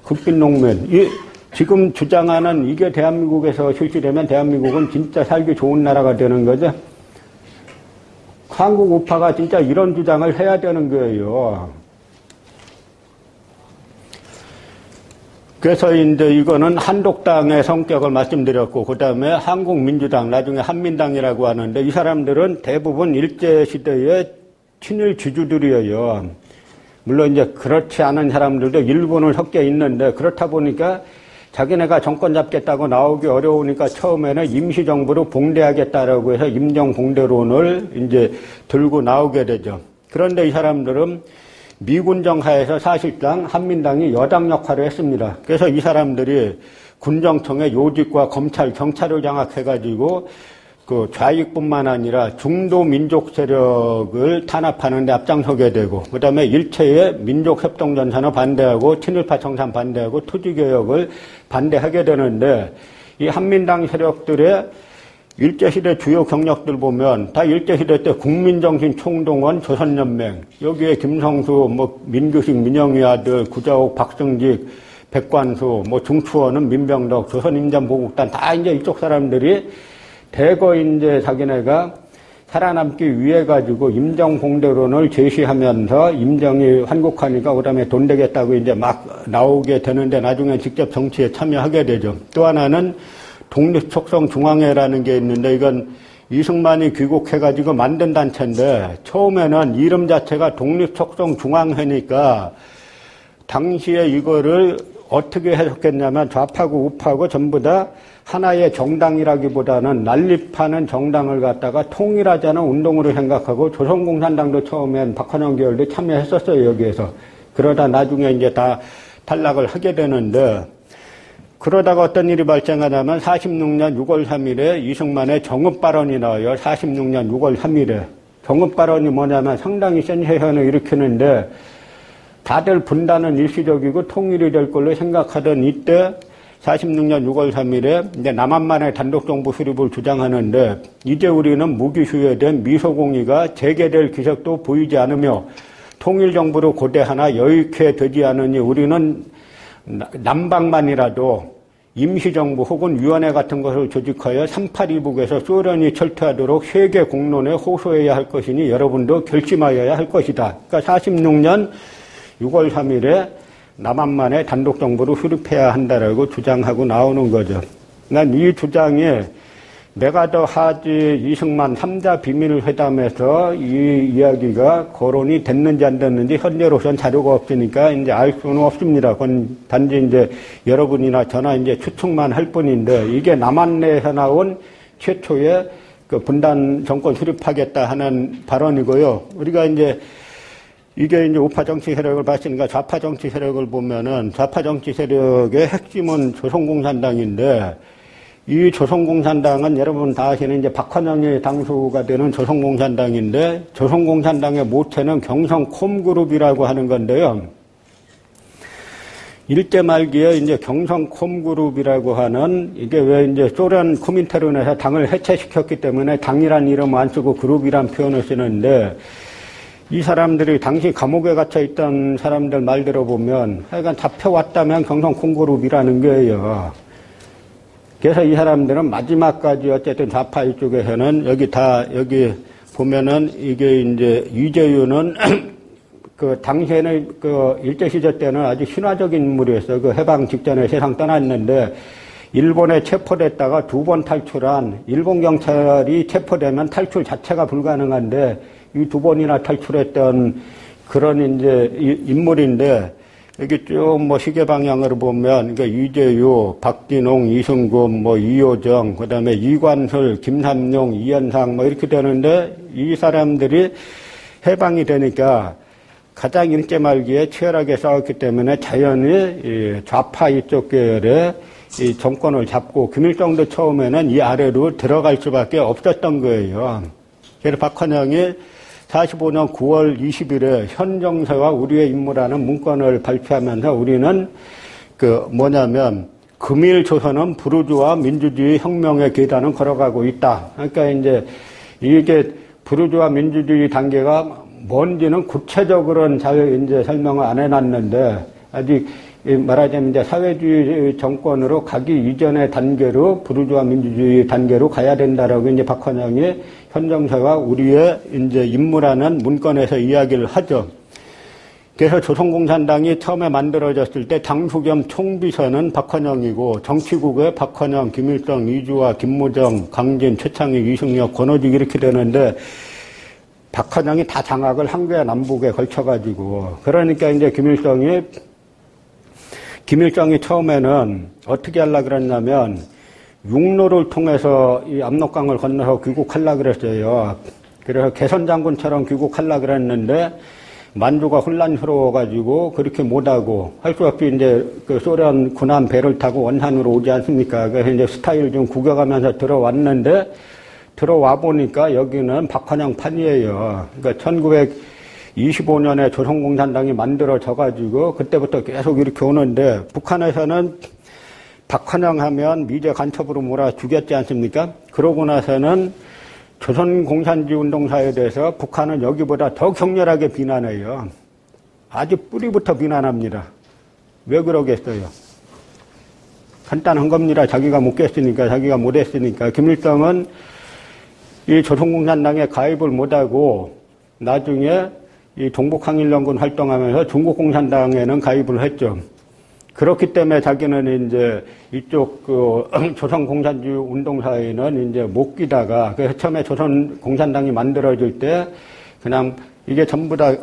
극빈농민 지금 주장하는 이게 대한민국에서 실시되면 대한민국은 진짜 살기 좋은 나라가 되는 거죠. 한국 우파가 진짜 이런 주장을 해야 되는 거예요. 그래서 이제 이거는 한독당의 성격을 말씀드렸고, 그 다음에 한국민주당, 나중에 한민당이라고 하는데 이 사람들은 대부분 일제시대의 친일 지주들이에요. 물론 이제 그렇지 않은 사람들도 일본을 섞여 있는데 그렇다 보니까 자기네가 정권 잡겠다고 나오기 어려우니까 처음에는 임시정부로 봉대하겠다라고 해서 임정봉대론을 이제 들고 나오게 되죠. 그런데 이 사람들은 미군정 하에서 사실상 한민당이 여당 역할을 했습니다. 그래서 이 사람들이 군정청의 요직과 검찰, 경찰을 장악해가지고 그 좌익뿐만 아니라 중도 민족 세력을 탄압하는 데 앞장서게 되고 그 다음에 일체의 민족협동전선을 반대하고 친일파 청산 반대하고 토지개혁을 반대하게 되는데 이 한민당 세력들의 일제시대 주요 경력들 보면 다 일제시대 때 국민정신 총동원 조선연맹 여기에 김성수, 민규식, 민영희 아들, 구자옥, 박승직, 백관수, 중추원은 민병덕, 조선인전보국단 다 이제 이쪽 사람들이 대거 이제 자기네가 살아남기 위해 가지고 임정봉대론을 제시하면서 임정이 환국하니까 그다음에 돈 되겠다고 이제 막 나오게 되는데 나중에 직접 정치에 참여하게 되죠. 또 하나는 독립촉성중앙회라는 게 있는데 이건 이승만이 귀국해 가지고 만든 단체인데 처음에는 이름 자체가 독립촉성중앙회니까 당시에 이거를 어떻게 해석했냐면 좌파고 우파고 전부 다 하나의 정당이라기보다는 난립하는 정당을 갖다가 통일하자는 운동으로 생각하고 조선공산당도 처음엔 박헌영 계열도 참여했었어요, 여기에서. 그러다 나중에 이제 다 탈락을 하게 되는데, 그러다가 어떤 일이 발생하냐면 46년 6월 3일에 이승만의 정읍발언이 나와요. 46년 6월 3일에. 정읍발언이 뭐냐면 상당히 센 해현을 일으키는데, 다들 분단은 일시적이고 통일이 될 걸로 생각하던 이때 46년 6월 3일에 이제 남한만의 단독정부 수립을 주장하는데 이제 우리는 무기휴예된 미소공의가 재개될 기색도 보이지 않으며 통일정부로 고대하나 여의케 되지 않으니 우리는 남방만이라도 임시정부 혹은 위원회 같은 것을 조직하여 3.8이북에서 소련이 철퇴하도록 세계 공론에 호소해야 할 것이니 여러분도 결심하여야 할 것이다. 그러니까 46년 6월 3일에 남한만의 단독정부를 수립해야 한다라고 주장하고 나오는 거죠. 난 이 주장이 메가더 하지 이승만 3자 비밀회담에서 이 이야기가 거론이 됐는지 안 됐는지 현재로선 자료가 없으니까 이제 알 수는 없습니다. 그건 단지 이제 여러분이나 저나 이제 추측만 할 뿐인데 이게 남한 내에서 나온 최초의 그 분단 정권 수립하겠다 하는 발언이고요. 우리가 이제 이게 이제 우파 정치 세력을 봤으니까 좌파 정치 세력을 보면은 좌파 정치 세력의 핵심은 조선공산당인데 이 조선공산당은 여러분 다 아시는 이제 박헌영이 당수가 되는 조선공산당인데 조선공산당의 모체는 경성콤그룹이라고 하는 건데요. 일제 말기에 이제 경성콤그룹이라고 하는 이게 왜 이제 소련 코민테른에서 당을 해체시켰기 때문에 당이란 이름 안 쓰고 그룹이란 표현을 쓰는데 이 사람들이 당시 감옥에 갇혀 있던 사람들 말 들어보면 하여간 잡혀왔다면 경성콤그룹이라는 거예요. 그래서 이 사람들은 마지막까지 어쨌든 좌파 이쪽에서는 여기 보면은 이게 이제 유재유는 그 당시에는 그 일제시절 때는 아주 신화적인 인물이었어요. 그 해방 직전에 세상 떠났는데 일본에 체포됐다가 2번 탈출한 일본 경찰이 체포되면 탈출 자체가 불가능한데 이 2번이나 탈출했던 그런 이제 인물인데 여기 쭉 뭐 시계 방향으로 보면 그러니까 유재유, 박진홍, 이승금, 뭐 이효정, 그다음에 이관술, 김삼룡, 이현상 뭐 이렇게 되는데 이 사람들이 해방이 되니까 가장 일제 말기에 치열하게 싸웠기 때문에 자연히 이 좌파 이쪽 계열의 이 정권을 잡고 김일성도 처음에는 이 아래로 들어갈 수밖에 없었던 거예요. 그래서 박헌영이 45년 9월 20일에 현정세와 우리의 임무라는 문건을 발표하면서 우리는 금일조선은 부르주아 민주주의 혁명의 계단을 걸어가고 있다. 그러니까 이제 이게 부르주아 민주주의 단계가 뭔지는 구체적으로는 잘 이제 설명을 안 해놨는데 아직 말하자면 이제 사회주의 정권으로 가기 이전의 단계로 부르주아 민주주의 단계로 가야 된다라고 이제 박헌영이 현정세와 우리의 이제 임무라는 문건에서 이야기를 하죠. 그래서 조선공산당이 처음에 만들어졌을 때 당수 겸 총비서는 박헌영이고 정치국에 박헌영, 김일성, 이주화, 김무정, 강진, 최창희, 이승엽, 권오직 이렇게 되는데 박헌영이 다 장악을 한 거야, 남북에 걸쳐가지고. 그러니까 이제 김일성이 처음에는 어떻게 하려고 그랬냐면 육로를 통해서 이 압록강을 건너서 귀국하려고 그랬어요. 그래서 개선장군처럼 귀국하려고 그랬는데 만주가 혼란스러워가지고 그렇게 못하고 할 수 없이 이제 그 소련 군함 배를 타고 원산으로 오지 않습니까? 그래서 이제 스타일 좀 구경하면서 들어왔는데 들어와 보니까 여기는 박헌영 판이에요. 그러니까 1925년에 조선공산당이 만들어져가지고 그때부터 계속 이렇게 오는데 북한에서는 박헌영 하면 미제 간첩으로 몰아 죽였지 않습니까? 그러고 나서는 조선공산주의 운동사에 대해서 북한은 여기보다 더 격렬하게 비난해요. 아주 뿌리부터 비난합니다. 왜 그러겠어요? 간단한 겁니다. 자기가 못 깼으니까, 자기가 못했으니까. 김일성은 이 조선공산당에 가입을 못하고 나중에 이 동북항일연군 활동하면서 중국공산당에는 가입을 했죠. 그렇기 때문에 자기는 이제 이쪽 조선공산주의 운동사에는 이제 못 끼다가 그래서 처음에 조선공산당이 만들어질 때 그냥 이게 전부 다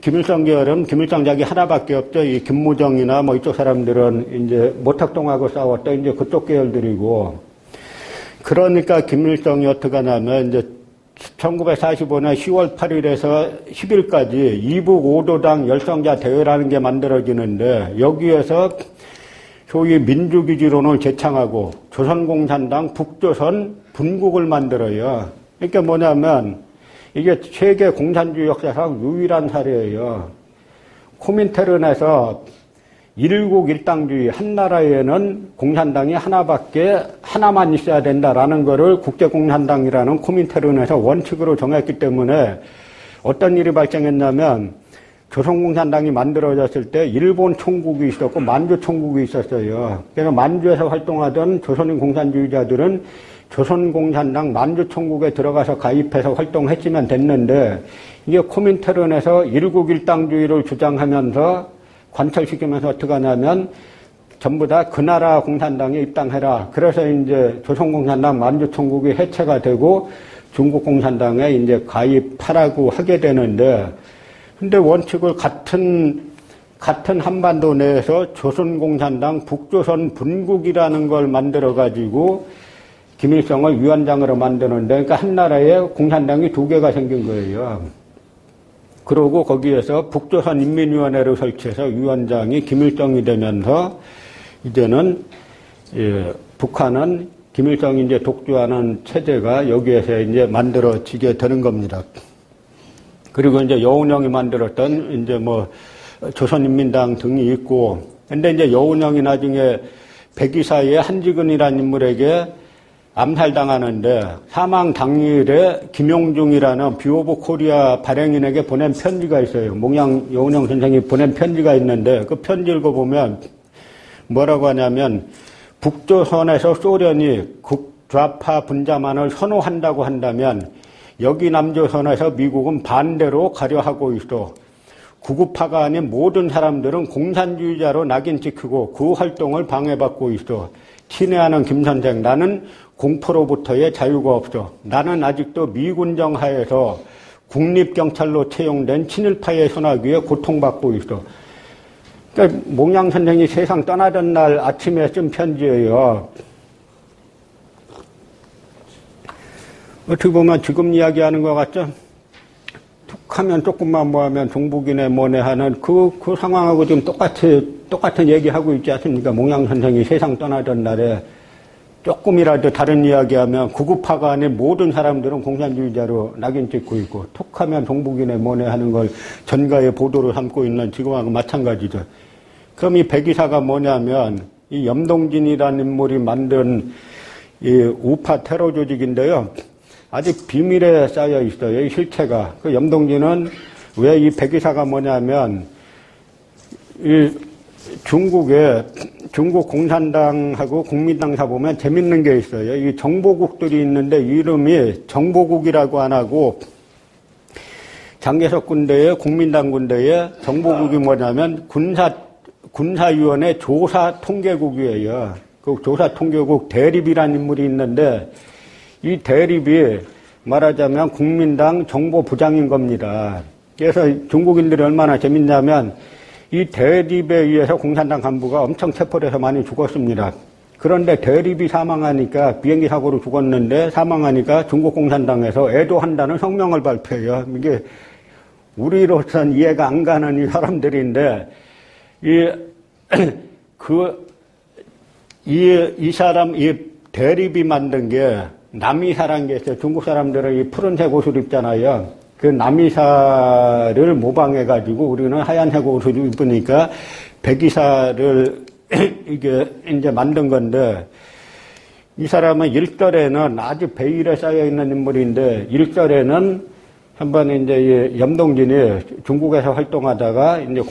김일성 계열은 김일성 자기 하나밖에 없죠. 이 김무정이나 뭐 이쪽 사람들은 이제 모탁동하고 싸웠던 이제 그쪽 계열들이고 그러니까 김일성이 어떻게 하냐면 이제 1945년 10월 8일에서 10일까지 이북 5도당 열성자 대회라는 게 만들어지는데 여기에서 소위 민주기지론을 제창하고 조선공산당 북조선 분국을 만들어요. 그러니까 뭐냐면 이게 세계 공산주의 역사상 유일한 사례예요. 코민테른에서 일국 일당주의 한 나라에는 공산당이 하나만 있어야 된다라는 거를 국제공산당이라는 코민테른에서 원칙으로 정했기 때문에 어떤 일이 발생했냐면 조선공산당이 만들어졌을 때 일본 총국이 있었고 만주 총국이 있었어요. 그래서 만주에서 활동하던 조선인 공산주의자들은 조선공산당 만주 총국에 들어가서 가입해서 활동했으면 됐는데 이게 코민테른에서 일국일당주의를 주장하면서 관철시키면서 어떻게 하냐면 전부 다 그 나라 공산당에 입당해라. 그래서 이제 조선공산당 만주 총국이 해체가 되고 중국 공산당에 이제 가입하라고 하게 되는데, 근데 원칙을 같은 한반도 내에서 조선공산당 북조선 분국이라는 걸 만들어가지고 김일성을 위원장으로 만드는데, 그러니까 한 나라에 공산당이 두 개가 생긴 거예요. 그러고 거기에서 북조선인민위원회를 설치해서 위원장이 김일성이 되면서 이제는 북한은 김일성이 이제 독주하는 체제가 여기에서 이제 만들어지게 되는 겁니다. 그리고 이제 여운형이 만들었던 이제 뭐 조선인민당 등이 있고, 근데 이제 여운형이 나중에 백이사의 한지근이라는 인물에게 암살당하는데 사망 당일에 김용중이라는 비오브 코리아 발행인에게 보낸 편지가 있어요. 여운형 선생이 보낸 편지가 있는데 그 편지 읽어보면 뭐라고 하냐면, 북조선에서 소련이 극좌파 분자만을 선호한다고 한다면 여기 남조선에서 미국은 반대로 가려 하고 있어. 구구파가 아닌 모든 사람들은 공산주의자로 낙인 찍히고 그 활동을 방해받고 있어. 친애하는 김선생, 나는 공포로부터의 자유가 없어. 나는 아직도 미군정 하에서 국립경찰로 채용된 친일파의 손아귀에 고통받고 있어. 그러니까 몽양 선생이 세상 떠나던 날 아침에 쓴 편지예요. 어떻게 보면 지금 이야기하는 것 같죠? 툭 하면 조금만 뭐 하면 종북이네 뭐네 하는 그 상황하고 지금 똑같은 얘기하고 있지 않습니까? 몽양 선생이 세상 떠나던 날에 조금이라도 다른 이야기하면 구구파가 아닌 모든 사람들은 공산주의자로 낙인 찍고 있고, 툭 하면 종북이네 뭐네 하는 걸 전가의 보도를 삼고 있는 지금하고 마찬가지죠. 그럼 이 백이사가 뭐냐면 이 염동진이라는 인물이 만든 이 우파 테러 조직인데요. 아직 비밀에 쌓여 있어요, 이 실체가. 그 염동진은 왜 이 백이사가 뭐냐면 이 중국 공산당하고 국민당사 보면 재밌는 게 있어요. 이 정보국들이 있는데 이름이 정보국이라고 안 하고 장개석 군대의 국민당 군대의 정보국이 뭐냐면 군사위원회 조사통계국이에요. 그 조사통계국 대립이라는 인물이 있는데 이 대립이 말하자면 국민당 정보부장인 겁니다. 그래서 중국인들이 얼마나 재밌냐면 이 대립에 의해서 공산당 간부가 엄청 체포돼서 많이 죽었습니다. 그런데 대립이 사망하니까, 비행기 사고로 죽었는데 사망하니까 중국 공산당에서 애도한다는 성명을 발표해요. 이게 우리로선 이해가 안 가는 이 사람들인데, 이 대립이 만든 게 남이사라는 게 있어요. 중국 사람들은 이 푸른색 옷을 입잖아요. 그 남이사를 모방해가지고 우리는 하얀색 옷을 입으니까 백이사를 이게 이제 만든 건데, 이 사람은 일설에는 아주 베일에 쌓여있는 인물인데, 일설에는 한번 이제 염동진이 중국에서 활동하다가 이제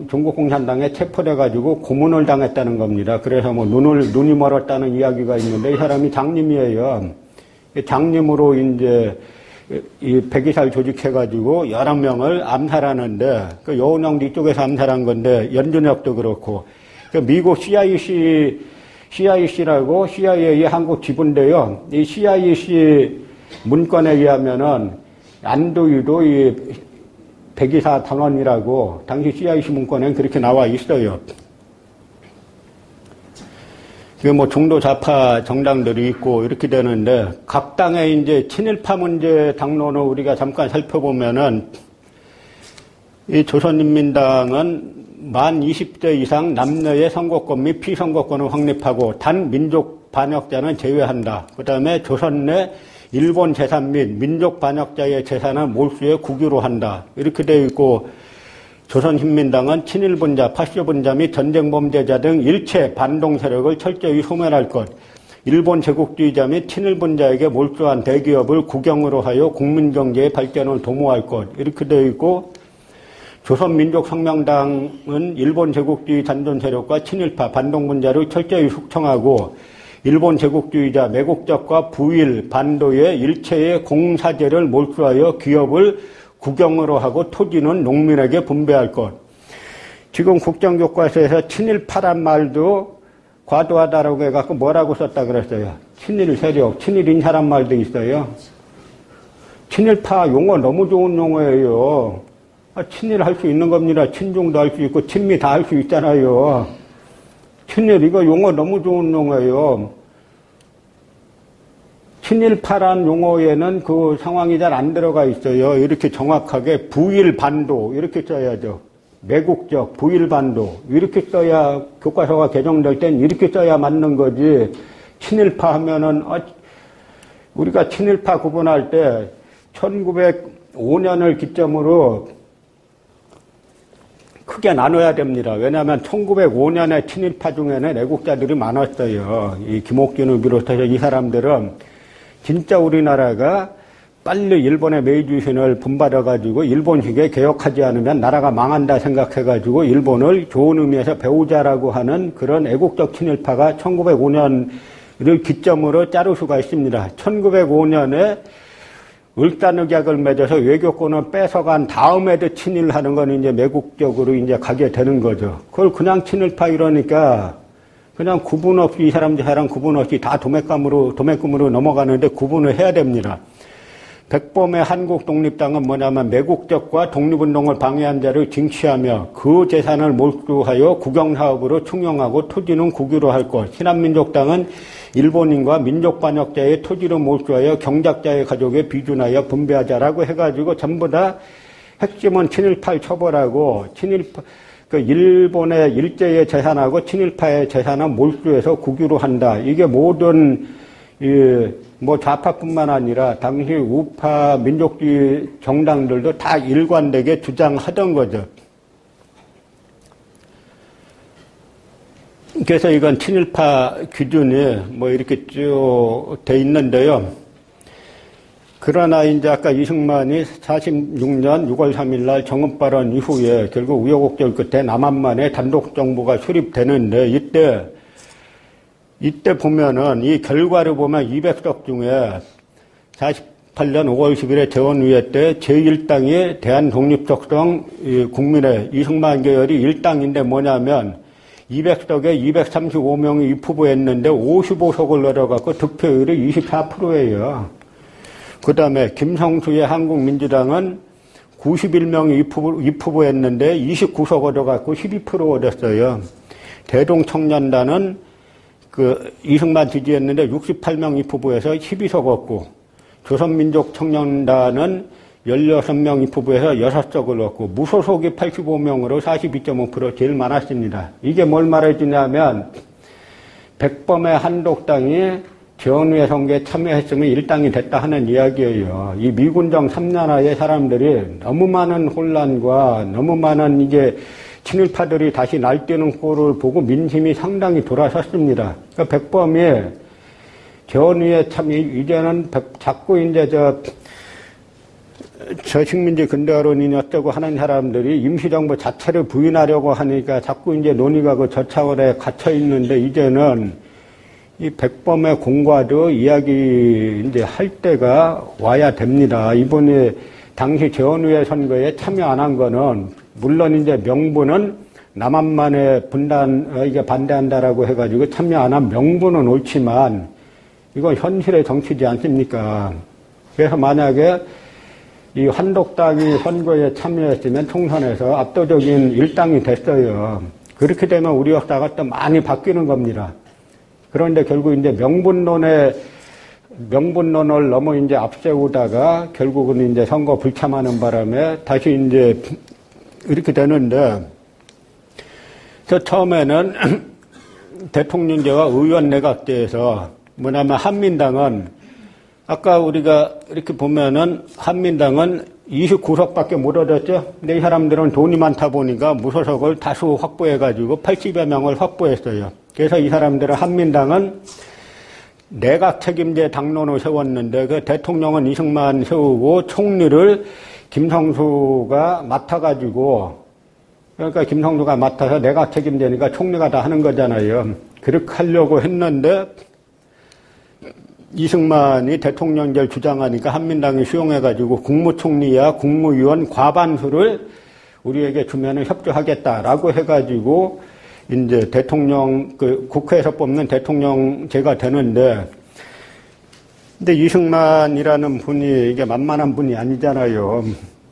중국 공산당에 체포돼가지고 고문을 당했다는 겁니다. 그래서 뭐 눈이 멀었다는 이야기가 있는데, 이 사람이 장님이에요. 장님으로 이제 이 백이사를 조직해가지고 11명을 암살하는데, 그 여운형도 이쪽에서 암살한 건데, 연준혁도 그렇고, 그 미국 CIC라고 CIA의 한국 지부인데요. 이 CIC 문건에 의하면은 안도유도 이 백이사 당원이라고 당시 CIC 문건에는 그렇게 나와 있어요. 그 뭐 중도 좌파 정당들이 있고 이렇게 되는데, 각 당의 이제 친일파 문제 당론을 우리가 잠깐 살펴보면은, 이 조선인민당은 만 20대 이상 남녀의 선거권 및 피선거권을 확립하고 단 민족 반역자는 제외한다. 그 다음에 조선 내 일본 재산 및 민족 반역자의 재산을 몰수에 국유로 한다. 이렇게 되어 있고, 조선인민당은 친일분자, 파쇼분자 및 전쟁범죄자 등 일체 반동 세력을 철저히 소멸할 것, 일본 제국주의자 및 친일분자에게 몰수한 대기업을 국영으로 하여 국민경제의 발전을 도모할 것, 이렇게 되어 있고, 조선민족혁명당은 일본 제국주의 잔존 세력과 친일파 반동 분자를 철저히 숙청하고 일본 제국주의자 매국적과 부일, 반도의 일체의 공사제를 몰수하여 기업을 국영으로 하고 토지는 농민에게 분배할 것. 지금 국정교과서에서 친일파란 말도 과도하다라고 해갖고 뭐라고 썼다 그랬어요? 친일 세력, 친일 인사란 말도 있어요. 친일파 용어 너무 좋은 용어예요. 친일 할 수 있는 겁니다. 친중도 할 수 있고 친미 다 할 수 있잖아요. 친일 이거 용어 너무 좋은 용어예요. 친일파란 용어에는 그 상황이 잘 안 들어가 있어요. 이렇게 정확하게 부일반도 이렇게 써야죠. 매국적, 부일반도 이렇게 써야 교과서가 개정될 땐 이렇게 써야 맞는 거지. 친일파 하면은 우리가 친일파 구분할 때 1905년을 기점으로 크게 나눠야 됩니다. 왜냐하면 1905년에 친일파 중에는 애국자들이 많았어요. 이 김옥균을 비롯해서 이 사람들은 진짜 우리나라가 빨리 일본의 메이주신을 본받아가지고 일본식에 개혁하지 않으면 나라가 망한다 생각해가지고 일본을 좋은 의미에서 배우자라고 하는 그런 애국적 친일파가 1905년을 기점으로 자를 수가 있습니다. 1905년에 을단의약을 맺어서 외교권을 뺏어간 다음에도 친일하는 건 이제 매국적으로 이제 가게 되는 거죠. 그걸 그냥 친일파 이러니까 그냥 구분 없이 이 사람 저 사람 구분 없이 다 도매금으로 넘어가는데 구분을 해야 됩니다. 백범의 한국독립당은 뭐냐면 매국적과 독립운동을 방해한 자를 징치하며 그 재산을 몰수하여 국영사업으로 충용하고 토지는 국유로 할 것. 신한민족당은 일본인과 민족반역자의 토지를 몰수하여 경작자의 가족에 비준하여 분배하자라고 해가지고 전부 다 핵심은 친일파를 처벌하고 일본의 일제의 재산하고 친일파의 재산은 몰수해서 국유로 한다. 이게 모든 좌파뿐만 아니라 당시 우파 민족주의 정당들도 다 일관되게 주장하던 거죠. 그래서 이건 친일파 기준이 이렇게 쭉 돼 있는데요. 그러나 이제 아까 이승만이 46년 6월 3일 날 정읍 발언 이후에 결국 우여곡절 끝에 남한만의 단독 정부가 수립되는데 이때 보면은 이 결과를 보면 200석 중에 48년 5월 10일에 재원의회 때 제1당이 대한독립적성 국민의 이승만 계열이 1당인데 뭐냐면 200석에 235명이 입후보했는데 55석을 얻어갖고 득표율이 24%예요. 그 다음에 김성수의 한국민주당은 91명이 입후보했는데 29석 얻어갖고 12% 얻었어요. 대동청년단은 이승만 지지했는데 68명 입후보해서 12석 얻고, 조선민족청년단은 16명 입후보해서 6석을 얻고, 무소속이 85명으로 42.5% 제일 많았습니다. 이게 뭘 말해주냐면, 백범의 한독당이 전후의 선거에 참여했으면 일당이 됐다 하는 이야기예요. 이 미군정 3년하에 사람들이 너무 많은 혼란과 너무 많은 이게 친일파들이 다시 날뛰는 꼴을 보고 민심이 상당히 돌아섰습니다. 그러니까 백범이 전후에 참 이제는 자꾸 이제 저식민지 근대화론이니 어쩌고 하는 사람들이 임시정부 자체를 부인하려고 하니까 자꾸 이제 논의가 저 차원에 갇혀 있는데, 이제는 이 백범의 공과도 이야기 이제 할 때가 와야 됩니다. 이번에 당시 전후의 선거에 참여 안 한 거는 물론 이제 명분은 남한만의 이게 반대한다라고 해가지고 참여 안 한 명분은 옳지만 이건 현실의 정치지 않습니까? 그래서 만약에 이 한독당이 선거에 참여했으면 총선에서 압도적인 일당이 됐어요. 그렇게 되면 우리 역사가 또 많이 바뀌는 겁니다. 그런데 결국 이제 명분론을 너무 이제 앞세우다가 결국은 이제 선거 불참하는 바람에 다시 이제 이렇게 되는데, 처음에는 대통령제와 의원 내각제에서 뭐냐면 한민당은 아까 우리가 이렇게 보면은 한민당은 29석밖에 못 얻었죠. 근데 이 사람들은 돈이 많다 보니까 무소속을 다수 확보해가지고 80여 명을 확보했어요. 그래서 이 사람들은 한민당은 내각 책임제 당론을 세웠는데 그 대통령은 이승만 세우고 총리를 김성수가 맡아가지고, 그러니까 김성수가 맡아서 내가 책임지니까 총리가 다 하는 거잖아요. 그렇게 하려고 했는데, 이승만이 대통령제를 주장하니까 한민당이 수용해가지고 국무총리야 국무위원 과반수를 우리에게 주면은 협조하겠다라고 해가지고 이제 대통령, 국회에서 뽑는 대통령제가 되는데, 근데 이승만이라는 분이 이게 만만한 분이 아니잖아요.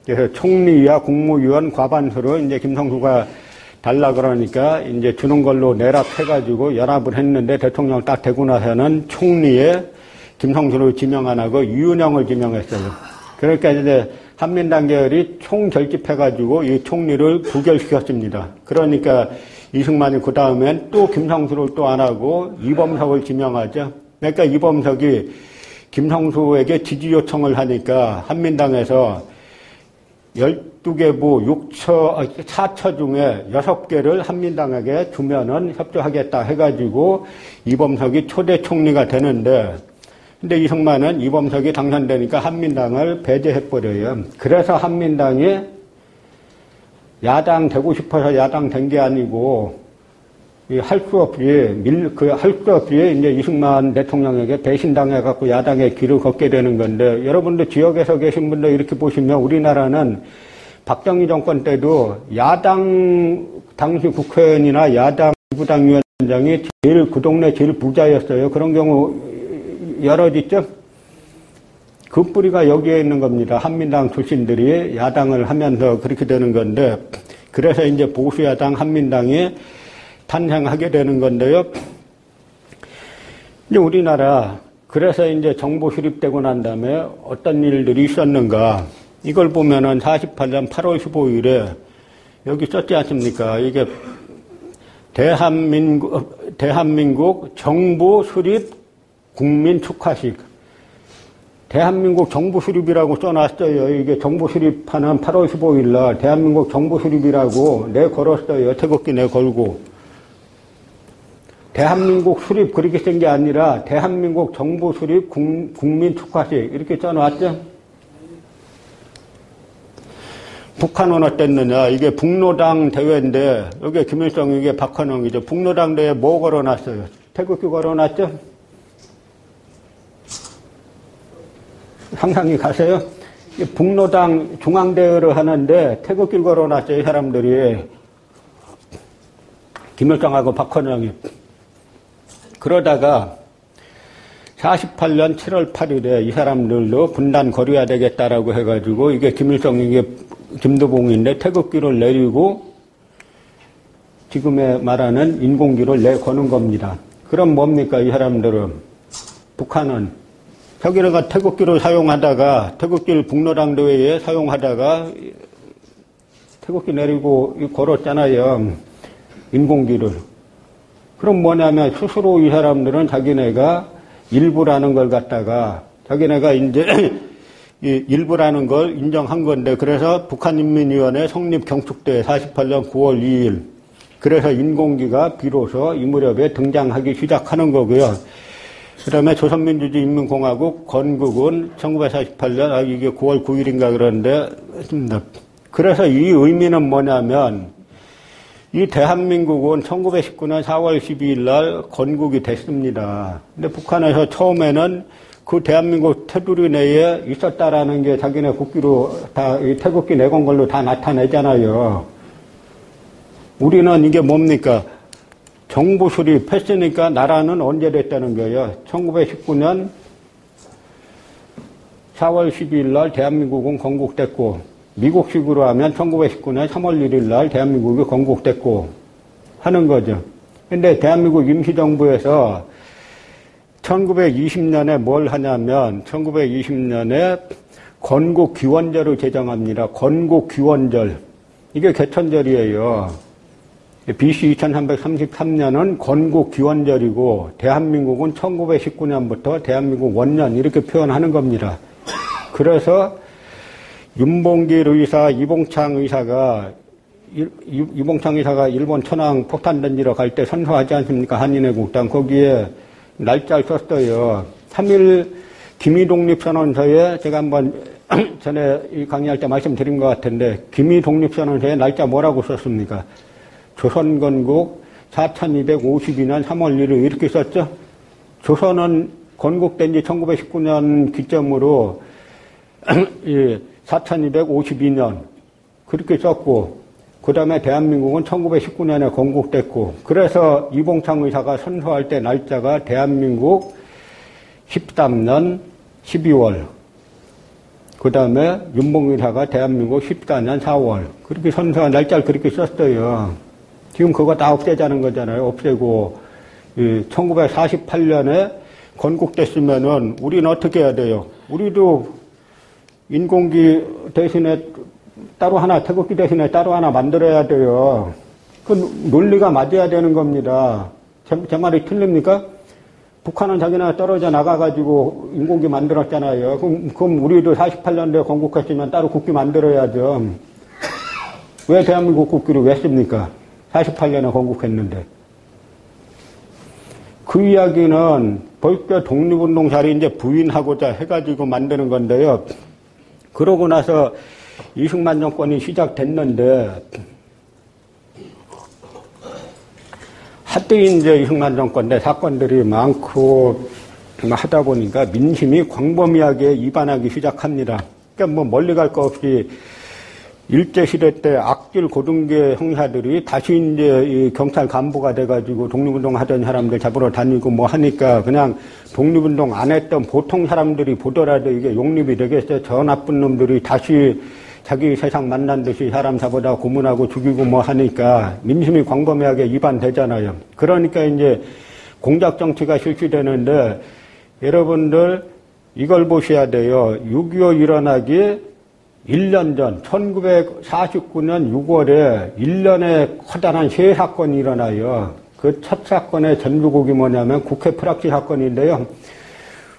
그래서 총리야 국무위원 과반수로 이제 김성수가 달라 그러니까 이제 주는 걸로 내락해가지고 연합을 했는데 대통령 딱 되고 나서는 총리에 김성수를 지명 안 하고 유은영을 지명했어요. 그러니까 이제 한민당 계열이 총결집해가지고 이 총리를 부결시켰습니다. 그러니까 이승만이 그 다음엔 또 김성수를 또 안 하고 이범석을 지명하죠. 그러니까 이범석이 김성수에게 지지 요청을 하니까 한민당에서 12개 부 4처 중에 6개를 한민당에게 주면은 협조하겠다 해가지고 이범석이 초대 총리가 되는데, 근데 이승만은 이범석이 당선되니까 한민당을 배제해버려요. 그래서 한민당이 야당 되고 싶어서 야당 된 게 아니고, 할 수 없이 이제 이승만 대통령에게 배신당해갖고 야당의 길을 걷게 되는 건데, 여러분들 지역에서 계신 분들 이렇게 보시면 우리나라는 박정희 정권 때도 야당, 당시 국회의원이나 야당 지부당위원장이 그 동네 제일 부자였어요. 그런 경우 여럿 있죠? 그 뿌리가 여기에 있는 겁니다. 한민당 출신들이 야당을 하면서 그렇게 되는 건데, 그래서 이제 보수야당 한민당이 탄생하게 되는 건데요. 이제 우리나라, 그래서 이제 정부 수립되고 난 다음에 어떤 일들이 있었는가. 이걸 보면은 48년 8월 15일에 여기 썼지 않습니까? 이게 대한민국 정부 수립 국민 축하식. 대한민국 정부 수립이라고 써놨어요. 이게 정부 수립하는 8월 15일 날 대한민국 정부 수립이라고 내걸었어요. 태극기 내걸고. 대한민국 수립 그렇게 쓴 게 아니라 대한민국 정부 수립 국민 축하식 이렇게 써놨죠. 북한은 어땠느냐. 이게 북로당 대회인데 여기 김일성 이게 박헌영이죠. 북로당 대회에 뭐 걸어놨어요? 태극기 걸어놨죠. 상상이 가세요? 북로당 중앙대회를 하는데 태극기를 걸어놨어요. 사람들이. 김일성하고 박헌영이. 그러다가 48년 7월 8일에 이 사람들도 분단 거려야 되겠다라고 해가지고 이게 김일성이 김두봉인데 태극기를 내리고 지금에 말하는 인공기를 내거는 겁니다. 그럼 뭡니까 이 사람들은? 북한은 저기다가 태극기를 사용하다가 태극기를 북로당 대회에 사용하다가 태극기 내리고 걸었잖아요. 인공기를. 그럼 뭐냐면 스스로 이 사람들은 자기네가 일부라는 걸 갖다가 자기네가 이제 일부라는 걸 인정한 건데 그래서 북한인민위원회 성립 경축대 48년 9월 2일 그래서 인공기가 비로소 이 무렵에 등장하기 시작하는 거고요. 그 다음에 조선민주주의인민공화국 건국은 1948년 이게 9월 9일인가 그런데 했습니다. 그래서 이 의미는 뭐냐면 이 대한민국은 1919년 4월 12일 날 건국이 됐습니다. 근데 북한에서 처음에는 그 대한민국 테두리 내에 있었다라는 게 자기네 국기로 다, 이 태극기 내건 걸로 다 나타내잖아요. 우리는 이게 뭡니까? 정부 수립했으니까 나라는 언제 됐다는 거예요? 1919년 4월 12일 날 대한민국은 건국됐고, 미국식으로 하면 1919년 3월 1일 날 대한민국이 건국됐고 하는 거죠. 근데 대한민국 임시정부에서 1920년에 뭘 하냐면 1920년에 건국기원절을 제정합니다. 건국기원절. 이게 개천절이에요. BC 2333년은 건국기원절이고 대한민국은 1919년부터 대한민국 원년 이렇게 표현하는 겁니다. 그래서 윤봉길 의사, 이봉창 의사가 일본 천황 폭탄 던지러 갈 때 선서하지 않습니까? 한인애국당. 거기에 날짜를 썼어요. 3일 기미독립선언서에 제가 한번 전에 이 강의할 때 말씀드린 것 같은데, 김이 독립선언서에 날짜 뭐라고 썼습니까? 조선건국 4252년 3월 1일 이렇게 썼죠? 조선은 건국된 지 1919년 기점으로 4252년 그렇게 썼고, 그 다음에 대한민국은 1919년에 건국됐고, 그래서 이봉창 의사가 선서할 때 날짜가 대한민국 13년 12월, 그 다음에 윤봉 의사가 대한민국 14년 4월, 그렇게 선서한 날짜를 그렇게 썼어요. 지금 그거 다 없애자는 거잖아요. 없애고, 1948년에 건국됐으면은 우리는 어떻게 해야 돼요? 우리도 인공기 대신에 따로 하나, 태극기 대신에 따로 하나 만들어야 돼요. 그 논리가 맞아야 되는 겁니다. 제 말이 틀립니까? 북한은 자기네 떨어져 나가가지고 인공기 만들었잖아요. 그럼 우리도 48년도에 건국했으면 따로 국기 만들어야죠. 왜 대한민국 국기를 왜 씁니까? 48년에 건국했는데. 그 이야기는 벌써 독립운동 자리 이제 부인하고자 해가지고 만드는 건데요. 그러고 나서 이승만 정권이 시작됐는데, 하도 이제 이승만 정권 내 사건들이 많고 하다 보니까 민심이 광범위하게 이반하기 시작합니다. 그러니까 뭐 멀리 갈 거 없이 일제시대 때 악질 고등계 형사들이 다시 이제 이 경찰 간부가 돼가지고 독립운동 하던 사람들 잡으러 다니고 뭐 하니까 그냥 독립운동 안 했던 보통 사람들이 보더라도 이게 용립이 되겠어요. 저 나쁜 놈들이 다시 자기 세상 만난 듯이 사람 잡아다 고문하고 죽이고 뭐 하니까 민심이 광범위하게 이반되잖아요. 그러니까 이제 공작 정치가 실시되는데 여러분들 이걸 보셔야 돼요. 6.25 일어나기 1년 전 1949년 6월에 1년에 커다란 세 사건이 일어나요. 그 첫 사건의 전주곡이 뭐냐면 국회 프락치 사건인데요.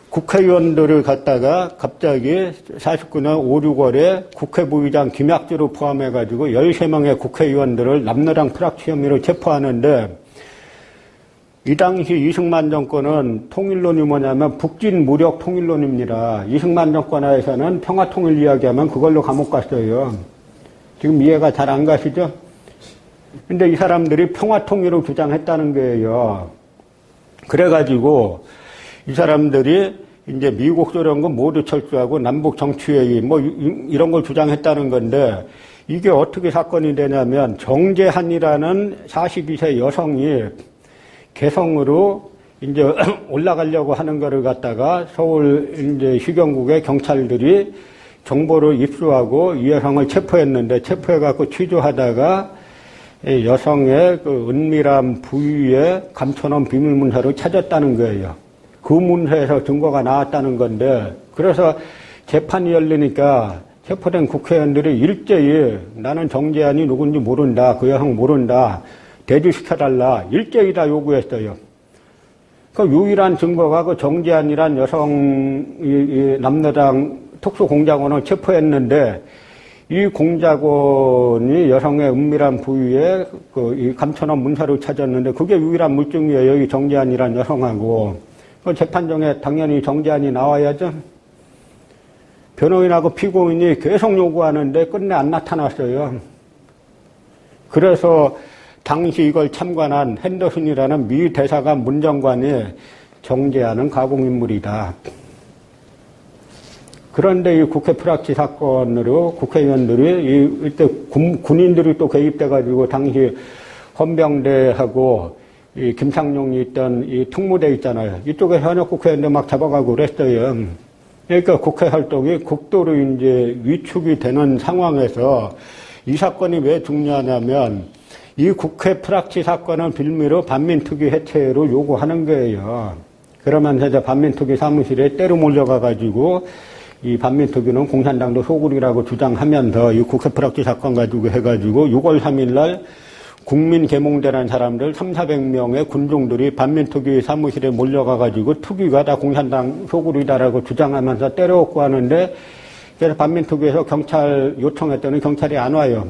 국회의원들을 갖다가 갑자기 49년 5, 6월에 국회부의장 김약주를 포함해가지고 13명의 국회의원들을 남로당 프락치 혐의로 체포하는데, 이 당시 이승만 정권은 통일론이 뭐냐면 북진 무력 통일론입니다. 이승만 정권 하에서는 평화통일 이야기하면 그걸로 감옥 갔어요. 지금 이해가 잘 안 가시죠? 근데 이 사람들이 평화통일을 주장했다는 거예요. 그래가지고 이 사람들이 이제 미국 소련군 모두 철수하고 남북 정치회의 뭐 이런 걸 주장했다는 건데, 이게 어떻게 사건이 되냐면 정재한이라는 42세 여성이 개성으로 이제 올라가려고 하는 거를 갖다가 서울 이제 시경국의 경찰들이 정보를 입수하고 이 여성을 체포했는데, 체포해갖고 취조하다가 여성의 그 은밀한 부위에 감춰놓은 비밀문서를 찾았다는 거예요. 그 문서에서 증거가 나왔다는 건데, 그래서 재판이 열리니까 체포된 국회의원들이 일제히 나는 정재한이 누군지 모른다, 그 여성 모른다, 대주시켜달라, 일제히 다 요구했어요. 그 유일한 증거가 그 정재한이란 여성, 남로당 특수공작원을 체포했는데, 이 공작원이 여성의 은밀한 부위에 이 감춰놓은 문서를 찾았는데, 그게 유일한 물증이에요. 이 정재한이란 여성하고. 그 재판정에 당연히 정재한이 나와야죠. 변호인하고 피고인이 계속 요구하는데 끝내 안 나타났어요. 그래서 당시 이걸 참관한 핸더슨이라는 미 대사관 문정관이 정재한은 가공인물이다. 그런데 이 국회 프락치 사건으로 국회의원들이 이때 군인들이 또 개입돼가지고 당시 헌병대하고 이 김상용이 있던 이 특무대 있잖아요. 이쪽에 현역 국회의원들 막 잡아가고 그랬어요. 그러니까 국회 활동이 극도로 이제 위축이 되는 상황에서 이 사건이 왜 중요하냐면 이 국회 프락치 사건을 빌미로 반민특위 해체를 요구하는 거예요. 그러면서 이제 반민특위 사무실에 때로 몰려가가지고 이 반민특위는 공산당도 소굴이라고 주장하면서 이 국회 프락치 사건 가지고 해가지고 6월 3일 날 국민계몽대라는 사람들 300~400명의 군중들이 반민특위 사무실에 몰려가가지고 특위가 다 공산당 소굴이다라고 주장하면서 때려엎고 하는데, 그래서 반민특위에서 경찰 요청했더니 경찰이 안 와요.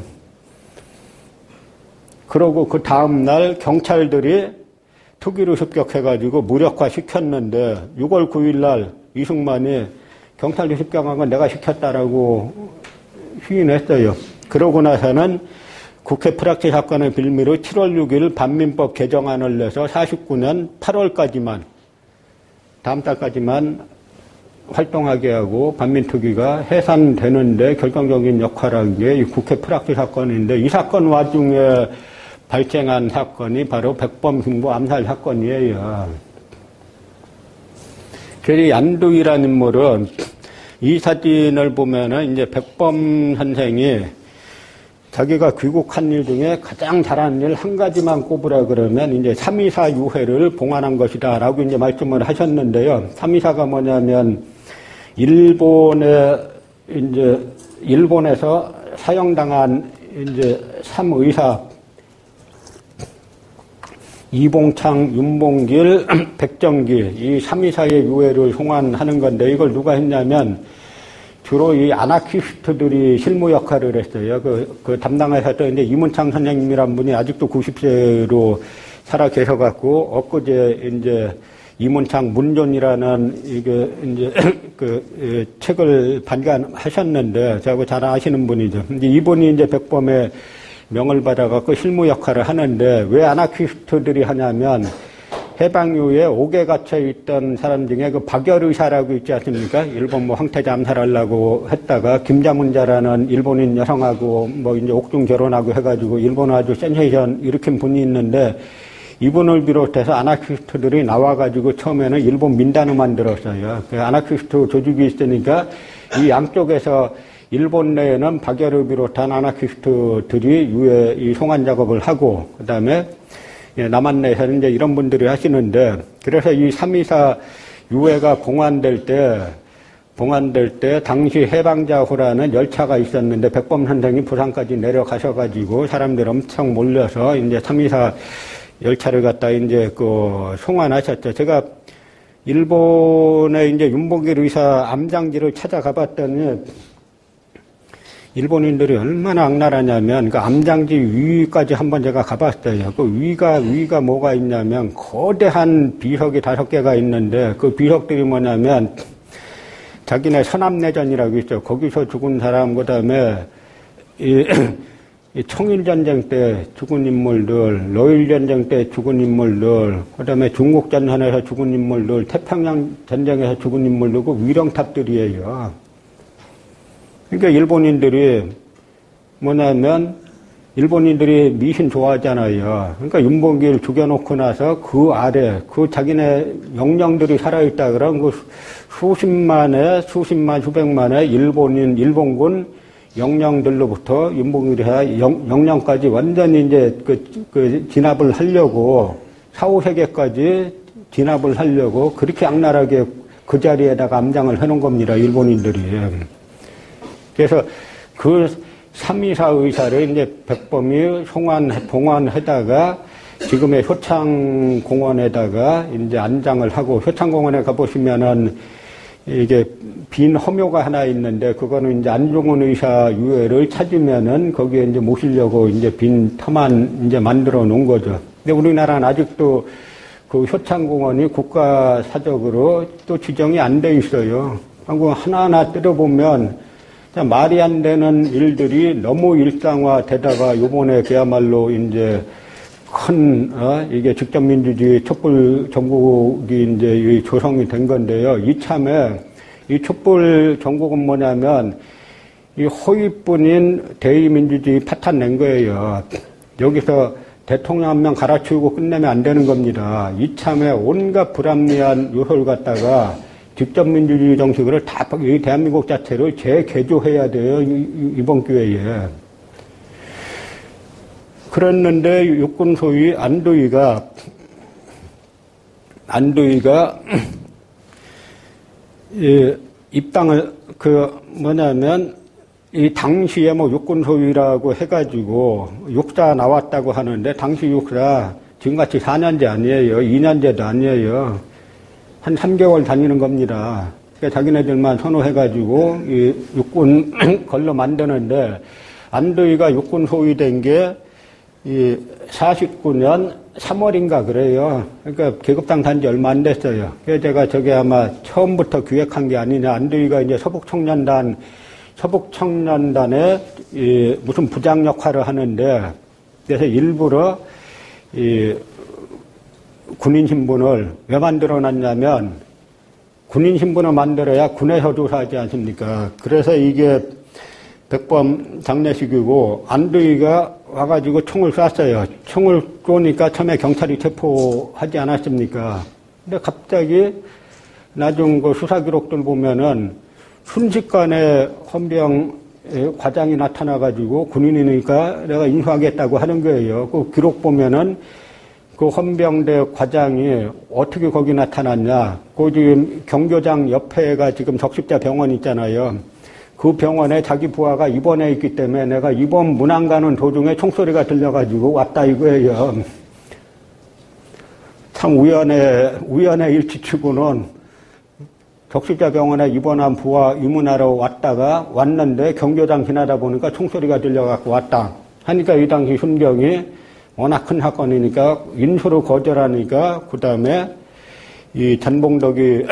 그러고 그 다음날 경찰들이 특위를 습격해가지고 무력화 시켰는데 6월 9일 날 이승만이 경찰이 습격한 건 내가 시켰다라고 휴인했어요. 그러고 나서는 국회 프락치 사건의 빌미로 7월 6일 반민법 개정안을 내서 49년 8월까지만, 다음 달까지만 활동하게 하고 반민특위가 해산되는데 결정적인 역할을 한 게 이 국회 프락치 사건인데, 이 사건 와중에 발생한 사건이 바로 백범 흉부 암살 사건이에요. 그래서 이 안두희라는 인물은 이 사진을 보면은 이제 백범 선생이 자기가 귀국한 일 중에 가장 잘한 일 한 가지만 꼽으라 그러면 이제 3.24 유해를 봉안한 것이다 라고 이제 말씀을 하셨는데요. 3.24가 뭐냐면 일본에서 사형당한 이제 3의사 이봉창, 윤봉길, 백정기 이 3.24의 유해를 송환하는 건데, 이걸 누가 했냐면 주로 이 아나키스트들이 실무 역할을 했어요. 그 담당하셨던 이제 이문창 선생님이란 분이 아직도 90세로 살아 계셔갖고, 엊그제 이제 이문창 문존이라는 이게 이제 책을 발간하셨는데, 저하고 잘 아시는 분이죠. 근데 이분이 이제 백범의 명을 받아갖고 실무 역할을 하는데, 왜 아나키스트들이 하냐면, 해방 이후에 옥에 갇혀 있던 사람 중에 그 박열의사라고 있지 않습니까? 일본 뭐 황태자 암살하려고 했다가 김자문자라는 일본인 여성하고 뭐 이제 옥중 결혼하고 해가지고 일본 아주 센세이션 일으킨 분이 있는데, 이분을 비롯해서 아나키스트들이 나와가지고 처음에는 일본 민단을 만들었어요. 그 아나키스트 조직이 있으니까 이 양쪽에서 일본 내에는 박열을 비롯한 아나키스트들이 유해 이 송환 작업을 하고, 그 다음에 남한 내에서는 이제 이런 분들이 하시는데, 그래서 이 3.24 유해가 봉환될 때 당시 해방자호라는 열차가 있었는데, 백범 선생이 부산까지 내려가셔가지고 사람들 엄청 몰려서 이제 3.24 열차를 갖다 이제 송환하셨죠. 제가 일본의 이제 윤봉길 의사 암장지를 찾아가 봤더니, 일본인들이 얼마나 악랄하냐면, 그 암장지 위까지 한번 제가 가봤어요. 그 위가 뭐가 있냐면, 거대한 비석이 5개가 있는데, 그 비석들이 뭐냐면, 자기네 서남내전이라고 있죠. 거기서 죽은 사람, 그 다음에, 이 청일전쟁 때 죽은 인물들, 러일전쟁 때 죽은 인물들, 그 다음에 중국전선에서 죽은 인물들, 태평양 전쟁에서 죽은 인물들, 그 위령탑들이에요. 그러니까 일본인들이 뭐냐면, 일본인들이 미신 좋아하잖아요. 그러니까 윤봉길 죽여놓고 나서 그 아래, 그 자기네 영령들이 살아있다 그러면 그 수백만의 일본군 영령들로부터 윤봉길이 영령까지 완전히 이제 진압을 하려고, 4, 5세계까지 진압을 하려고 그렇게 악랄하게 그 자리에다가 암장을 해놓은 겁니다, 일본인들이. 그래서 그 3.24 의사를 이제 백범이 봉환해다가 지금의 효창공원에다가 이제 안장을 하고, 효창공원에 가보시면은 이게 빈 허묘가 하나 있는데, 그거는 이제 안중근 의사 유해를 찾으면은 거기에 이제 모시려고 이제 빈 터만 이제 만들어 놓은 거죠. 근데 우리나라는 아직도 그 효창공원이 국가사적으로 또 지정이 안 돼 있어요. 한국 하나하나 뜯어보면 말이 안 되는 일들이 너무 일상화되다가 요번에 그야말로 이제 이게 직접민주주의 촛불 정국이 이제 조성이 된 건데요. 이참에 이 촛불 정국은 뭐냐면 이 호위뿐인 대의민주주의 파탄 낸 거예요. 여기서 대통령 한 명 갈아치우고 끝내면 안 되는 겁니다. 이참에 온갖 불합리한 요소를 갖다가 직접 민주주의 정식으로 이 대한민국 자체를 재개조해야 돼요, 이번 기회에. 그랬는데 육군 소위 안두희가 입당을 이 당시에 뭐 육군 소위라고 해가지고 육사 나왔다고 하는데, 당시 육사 지금같이 4년제 아니에요, 2년제도 아니에요. 한 3개월 다니는 겁니다. 그러니까 자기네들만 선호해가지고 이 육군 걸로 만드는데, 안두희가 육군 소위된 게 이 49년 3월인가 그래요. 그러니까 계급당 단지 얼마 안 됐어요. 그래서 제가 저게 아마 처음부터 기획한 게 아니냐. 안두희가 이제 서북청년단에 무슨 부장 역할을 하는데, 그래서 일부러 이 군인 신분을 왜 만들어 놨냐면, 군인 신분을 만들어야 군에서 조사하지 않습니까? 그래서 이게 백범 장례식이고, 안두희가 와가지고 총을 쐈어요. 총을 쏘니까 처음에 경찰이 체포하지 않았습니까? 근데 갑자기 나중 그 수사 기록들 보면은 순식간에 헌병 과장이 나타나가지고 군인이니까 내가 인수하겠다고 하는 거예요. 그 기록 보면은 그 헌병대 과장이 어떻게 거기 나타났냐. 그 지금 경교장 옆에가 지금 적십자 병원 있잖아요. 그 병원에 자기 부하가 입원해 있기 때문에 내가 입원 문안 가는 도중에 총소리가 들려가지고 왔다 이거예요. 참 우연의 일치치고는 적십자 병원에 입원한 부하 입문하러 왔는데 경교장 지나다 보니까 총소리가 들려갖고 왔다. 하니까 이 당시 순경이 워낙 큰 사건이니까 인수를 거절하니까 그 다음에 이 전봉덕이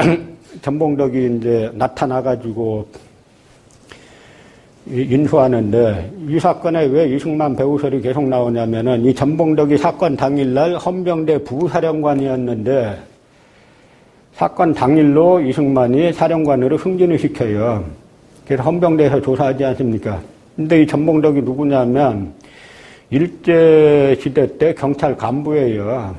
이제 나타나가지고 인수하는데, 이 사건에 왜 이승만 배우설이 계속 나오냐면은 이 전봉덕이 사건 당일날 헌병대 부사령관이었는데 사건 당일로 이승만이 사령관으로 승진을 시켜요. 그래서 헌병대에서 조사하지 않습니까? 근데 이 전봉덕이 누구냐면 일제시대 때 경찰 간부예요.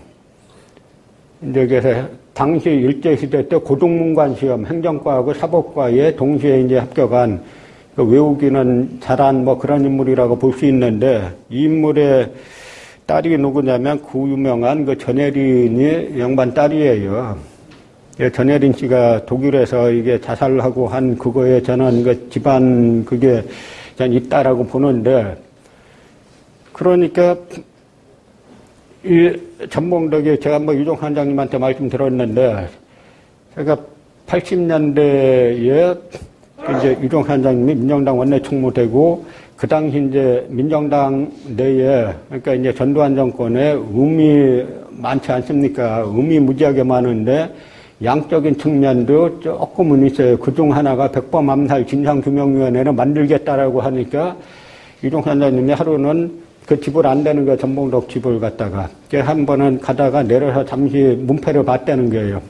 이제 그래서 당시 일제시대 때 고등문관 시험 행정과하고 사법과에 동시에 이제 합격한 외우기는 잘한 뭐 그런 인물이라고 볼 수 있는데, 이 인물의 딸이 누구냐면 그 유명한 그 전혜린이 양반 딸이에요. 전혜린 씨가 독일에서 이게 자살을 하고 한 그거에 저는 그 집안 그게 전 있다라고 보는데, 그러니까 이 전봉덕이 제가 뭐 유종 관장님한테 말씀 들었는데, 제가 80년대에 이제 유종 관장님이 민정당 원내총무 되고, 그 당시 이제 민정당 내에, 그러니까 이제 전두환 정권에 음이 많지 않습니까? 음이 무지하게 많은데, 양적인 측면도 조금은 있어요. 그중 하나가 백범 암살 진상규명위원회를 만들겠다라고 하니까, 유종 관장님이 하루는 그 집을 안 되는 거예요. 전봉덕 집을 갖다가. 한 번은 가다가 내려서 잠시 문패를 봤다는 거예요.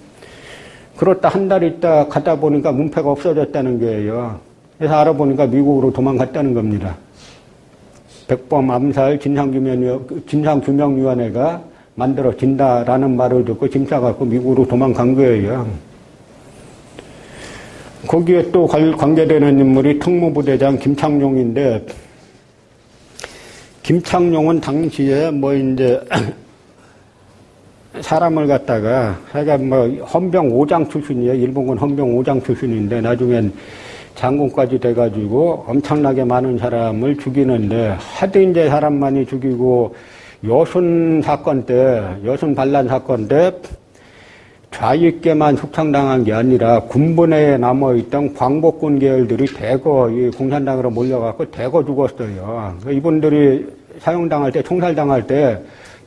그렇다 한 달 있다 가다 보니까 문패가 없어졌다는 거예요. 그래서 알아보니까 미국으로 도망갔다는 겁니다. 백범 암살 진상규명위원회가 만들어진다라는 말을 듣고 짐 싸갖고 미국으로 도망간 거예요. 거기에 또 관계되는 인물이 특무부대장 김창룡인데, 김창룡은 당시에 뭐 이제 사람을 갖다가, 자기가 뭐 헌병 5장 출신이에요. 일본군 헌병 5장 출신인데 나중엔 장군까지 돼가지고 엄청나게 많은 사람을 죽이는데, 하도 이제 사람 많이 죽이고 여순 반란 사건 때 좌익계만 숙청당한 게 아니라 군부내에 남아있던 광복군 계열들이 대거 이 공산당으로 몰려갖고 대거 죽었어요. 이분들이 사형당할 때, 총살당할 때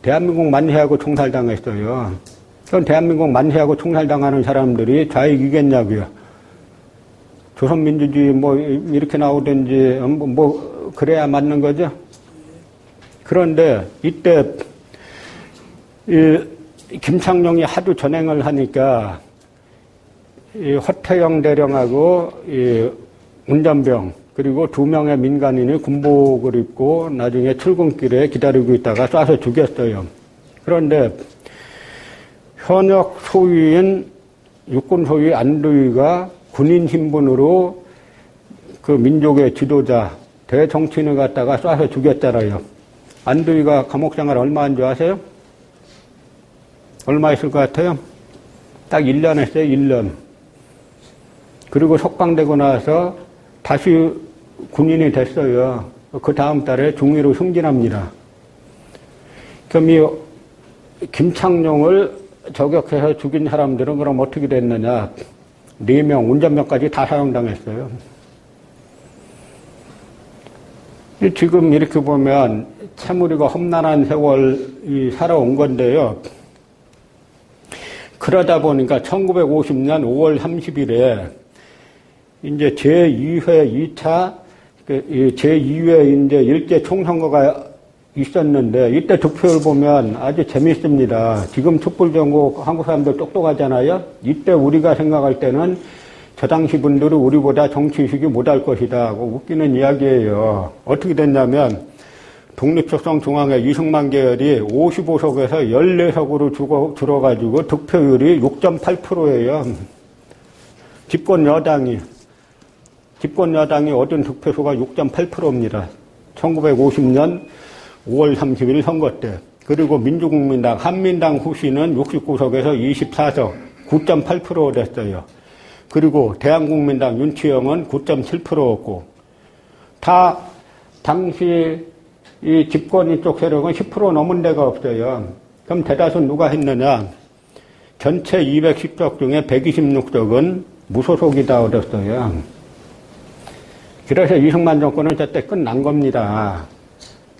대한민국 만세하고 총살당했어요. 그럼 대한민국 만세하고 총살당하는 사람들이 좌익이겠냐고요. 조선민주주의 뭐 이렇게 나오든지 뭐 그래야 맞는 거죠. 그런데 이때 이 김창룡이 하도 전행을 하니까 이 허태영 대령하고 이 운전병 그리고 2명의 민간인이 군복을 입고 나중에 출근길에 기다리고 있다가 쏴서 죽였어요. 그런데 현역 소위인 육군 소위 안두희가 군인 신분으로 그 민족의 지도자 대정치인을 갖다가 쏴서 죽였잖아요. 안두희가 감옥 생활 얼마 한 줄 아세요? 얼마 있을 것 같아요? 딱 1년 했어요, 1년. 그리고 석방되고 나서 다시 군인이 됐어요. 그 다음 달에 중위로 승진합니다. 그럼 이 김창룡을 저격해서 죽인 사람들은 그럼 어떻게 됐느냐? 4명, 운전병까지 다 사형당했어요. 지금 이렇게 보면 참 우리가 험난한 세월이 살아온 건데요. 그러다 보니까 1950년 5월 30일에 이제 제2회 2차, 제2회 이제 일제 총선거가 있었는데, 이때 득표를 보면 아주 재밌습니다. 지금 촛불전국 한국 사람들 똑똑하잖아요? 이때 우리가 생각할 때는 저 당시 분들은 우리보다 정치의식이 못할 것이다 하고 웃기는 이야기예요. 어떻게 됐냐면, 독립적성중앙회 이승만 계열이 55석에서 14석으로 줄어가지고 득표율이 6.8%예요. 집권 여당이 얻은 득표수가 6.8%입니다. 1950년 5월 30일 선거 때. 그리고 민주국민당, 한민당 후시는 69석에서 24석, 9.8% 됐어요. 그리고 대한국민당 윤치영은 9.7%였고, 다 당시 이 집권 이쪽 세력은 10% 넘은 데가 없어요. 그럼 대다수 누가 했느냐? 전체 210석 중에 126석은 무소속이다 얻었어요. 그래서 이승만 정권은 저때 끝난 겁니다.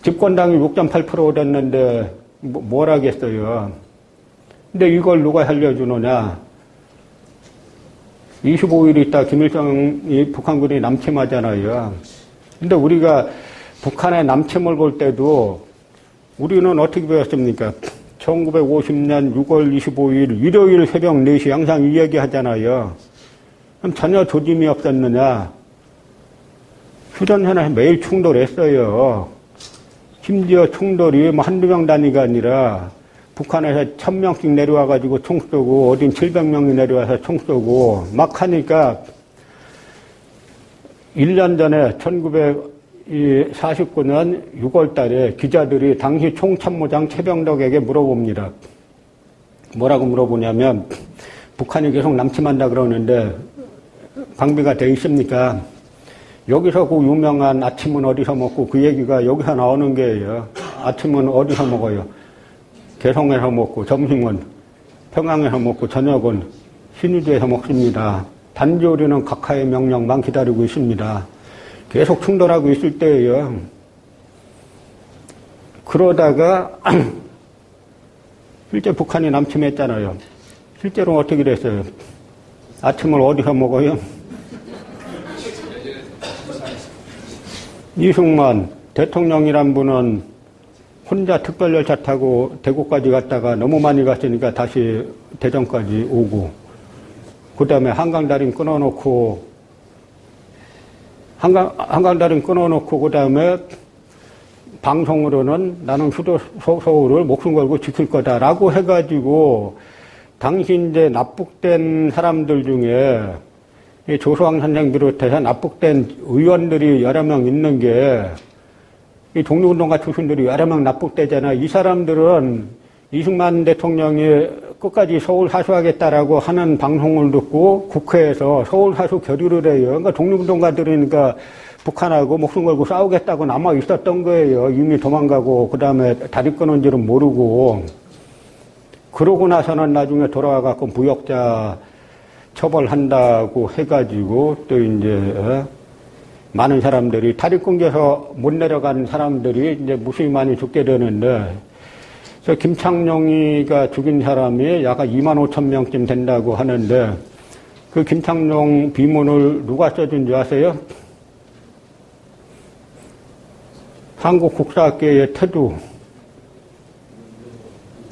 집권당이 6.8% 됐는데 뭘 하겠어요. 근데 이걸 누가 살려주느냐? 25일 있다 김일성이 북한군이 남침하잖아요. 근데 우리가 북한의 남침을 볼 때도 우리는 어떻게 배웠습니까? 1950년 6월 25일 일요일 새벽 4시 항상 이 얘기 하잖아요. 그럼 전혀 조짐이 없었느냐? 휴전선에서 매일 충돌했어요. 심지어 충돌이 뭐 한두 명 단위가 아니라 북한에서 1000명씩 내려와가지고 총 쏘고 어딘 700명이 내려와서 총 쏘고 막 하니까 1년 전에 1949년 6월 달에 기자들이 당시 총참모장 최병덕에게 물어봅니다. 뭐라고 물어보냐면 북한이 계속 남침한다 그러는데 방비가 돼 있습니까? 여기서 그 유명한 아침은 어디서 먹고 그 얘기가 여기서 나오는 게예요. 아침은 어디서 먹어요? 개성에서 먹고 점심은 평양에서 먹고 저녁은 신의주에서 먹습니다. 단지 우리는 각하의 명령만 기다리고 있습니다. 계속 충돌하고 있을 때예요. 그러다가 실제 북한이 남침했잖아요. 실제로 어떻게 됐어요? 아침을 어디서 먹어요? 이승만 대통령이란 분은 혼자 특별열차 타고 대구까지 갔다가 너무 많이 갔으니까 다시 대전까지 오고, 그 다음에 한강다림 끊어놓고, 한강다림 끊어놓고, 그 다음에 방송으로는 나는 수도 서울을 목숨 걸고 지킬 거다라고 해가지고, 당시 이제 납북된 사람들 중에 조수왕 선생 비롯해서 납북된 의원들이 여러 명 있는 게, 이 독립운동가 출신들이 여러 명 납북되잖아. 이 사람들은 이승만 대통령이 끝까지 서울 사수하겠다라고 하는 방송을 듣고 국회에서 서울 사수 결의를 해요. 그러니까 독립운동가들이니까 북한하고 목숨 걸고 싸우겠다고 남아 있었던 거예요. 이미 도망가고 그 다음에 다리 끊은 줄은 모르고. 그러고 나서는 나중에 돌아와갖고 부역자 처벌한다고 해가지고 또 이제 많은 사람들이 다리 끊겨서 못 내려간 사람들이 이제 무수히 많이 죽게 되는데, 그래서 김창룡이가 죽인 사람이 약 25,000명쯤 된다고 하는데, 그 김창룡 비문을 누가 써준 줄 아세요? 한국 국사학계의 태두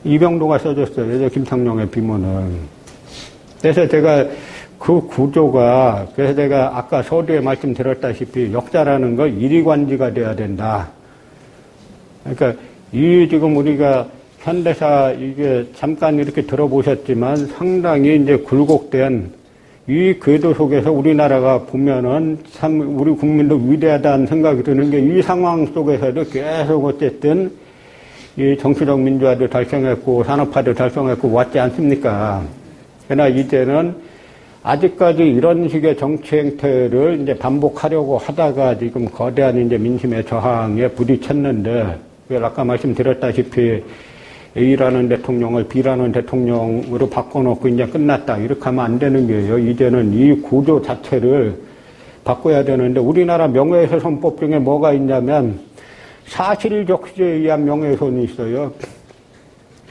이병도가 써줬어요. 김창룡의 비문을. 그래서 제가 그 구조가, 그래서 내가 아까 서두에 말씀드렸다시피 역사라는 걸 이리관지가 돼야 된다. 그러니까 이 지금 우리가 현대사 이게 잠깐 이렇게 들어보셨지만 상당히 이제 굴곡된 이 궤도 속에서 우리나라가 보면은 참 우리 국민도 위대하다는 생각이 드는 게, 이 상황 속에서도 계속 어쨌든 이 정치적 민주화도 달성했고 산업화도 달성했고 왔지 않습니까? 그러나 이제는 아직까지 이런 식의 정치 행태를 이제 반복하려고 하다가 지금 거대한 이제 민심의 저항에 부딪혔는데, 아까 말씀드렸다시피 A라는 대통령을 B라는 대통령으로 바꿔놓고 이제 끝났다, 이렇게 하면 안 되는 거예요. 이제는 이 구조 자체를 바꿔야 되는데, 우리나라 명예훼손법 중에 뭐가 있냐면 사실 적시에 의한 명예훼손이 있어요.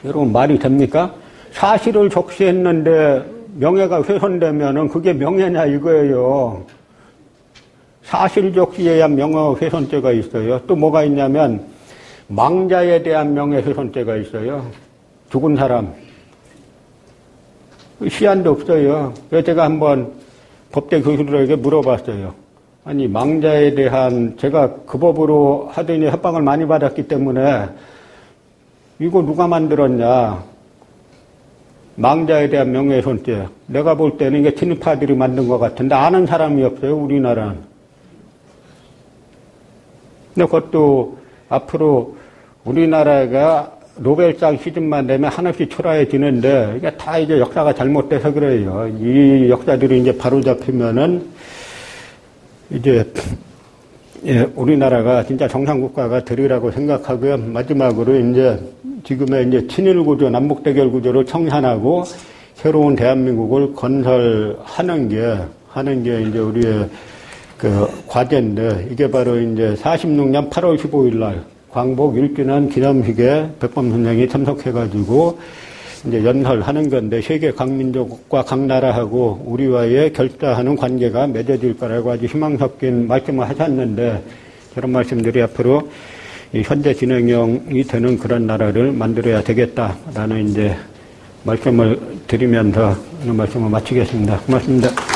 여러분 말이 됩니까? 사실을 적시했는데 명예가 훼손되면은 그게 명예냐 이거예요. 사실 적시에 의한 명예훼손죄가 있어요. 또 뭐가 있냐면 망자에 대한 명예훼손죄가 있어요. 죽은 사람. 시한도 없어요. 그래서 제가 한번 법대 교수들에게 물어봤어요. 아니 망자에 대한 제가 그 법으로 하더니 협박을 많이 받았기 때문에 이거 누가 만들었냐. 망자에 대한 명예훼손죄. 내가 볼 때는 이게 친일파들이 만든 것 같은데 아는 사람이 없어요. 우리나라는. 근데 그것도 앞으로 우리나라가 노벨상 시즌만 되면 한없이 초라해지는데 이게 다 이제 역사가 잘못돼서 그래요. 이 역사들이 이제 바로잡히면은 이제 우리나라가 진짜 정상국가가 되리라고 생각하고요. 마지막으로 이제 지금의 이제 친일 구조, 남북 대결 구조를 청산하고 새로운 대한민국을 건설하는 게 이제 우리의 그 과제인데 이게 바로 이제 46년 8월 15일 날 광복 1주년 기념식에 백범 선생이 참석해가지고 이제 연설하는 건데 세계 각 민족과 각 나라하고 우리와의 결사하는 관계가 맺어질 거라고 아주 희망 섞인 말씀을 하셨는데 저런 말씀들이 앞으로 현재 진행형이 되는 그런 나라를 만들어야 되겠다라는 이제 말씀을 드리면서 오늘 말씀을 마치겠습니다. 고맙습니다.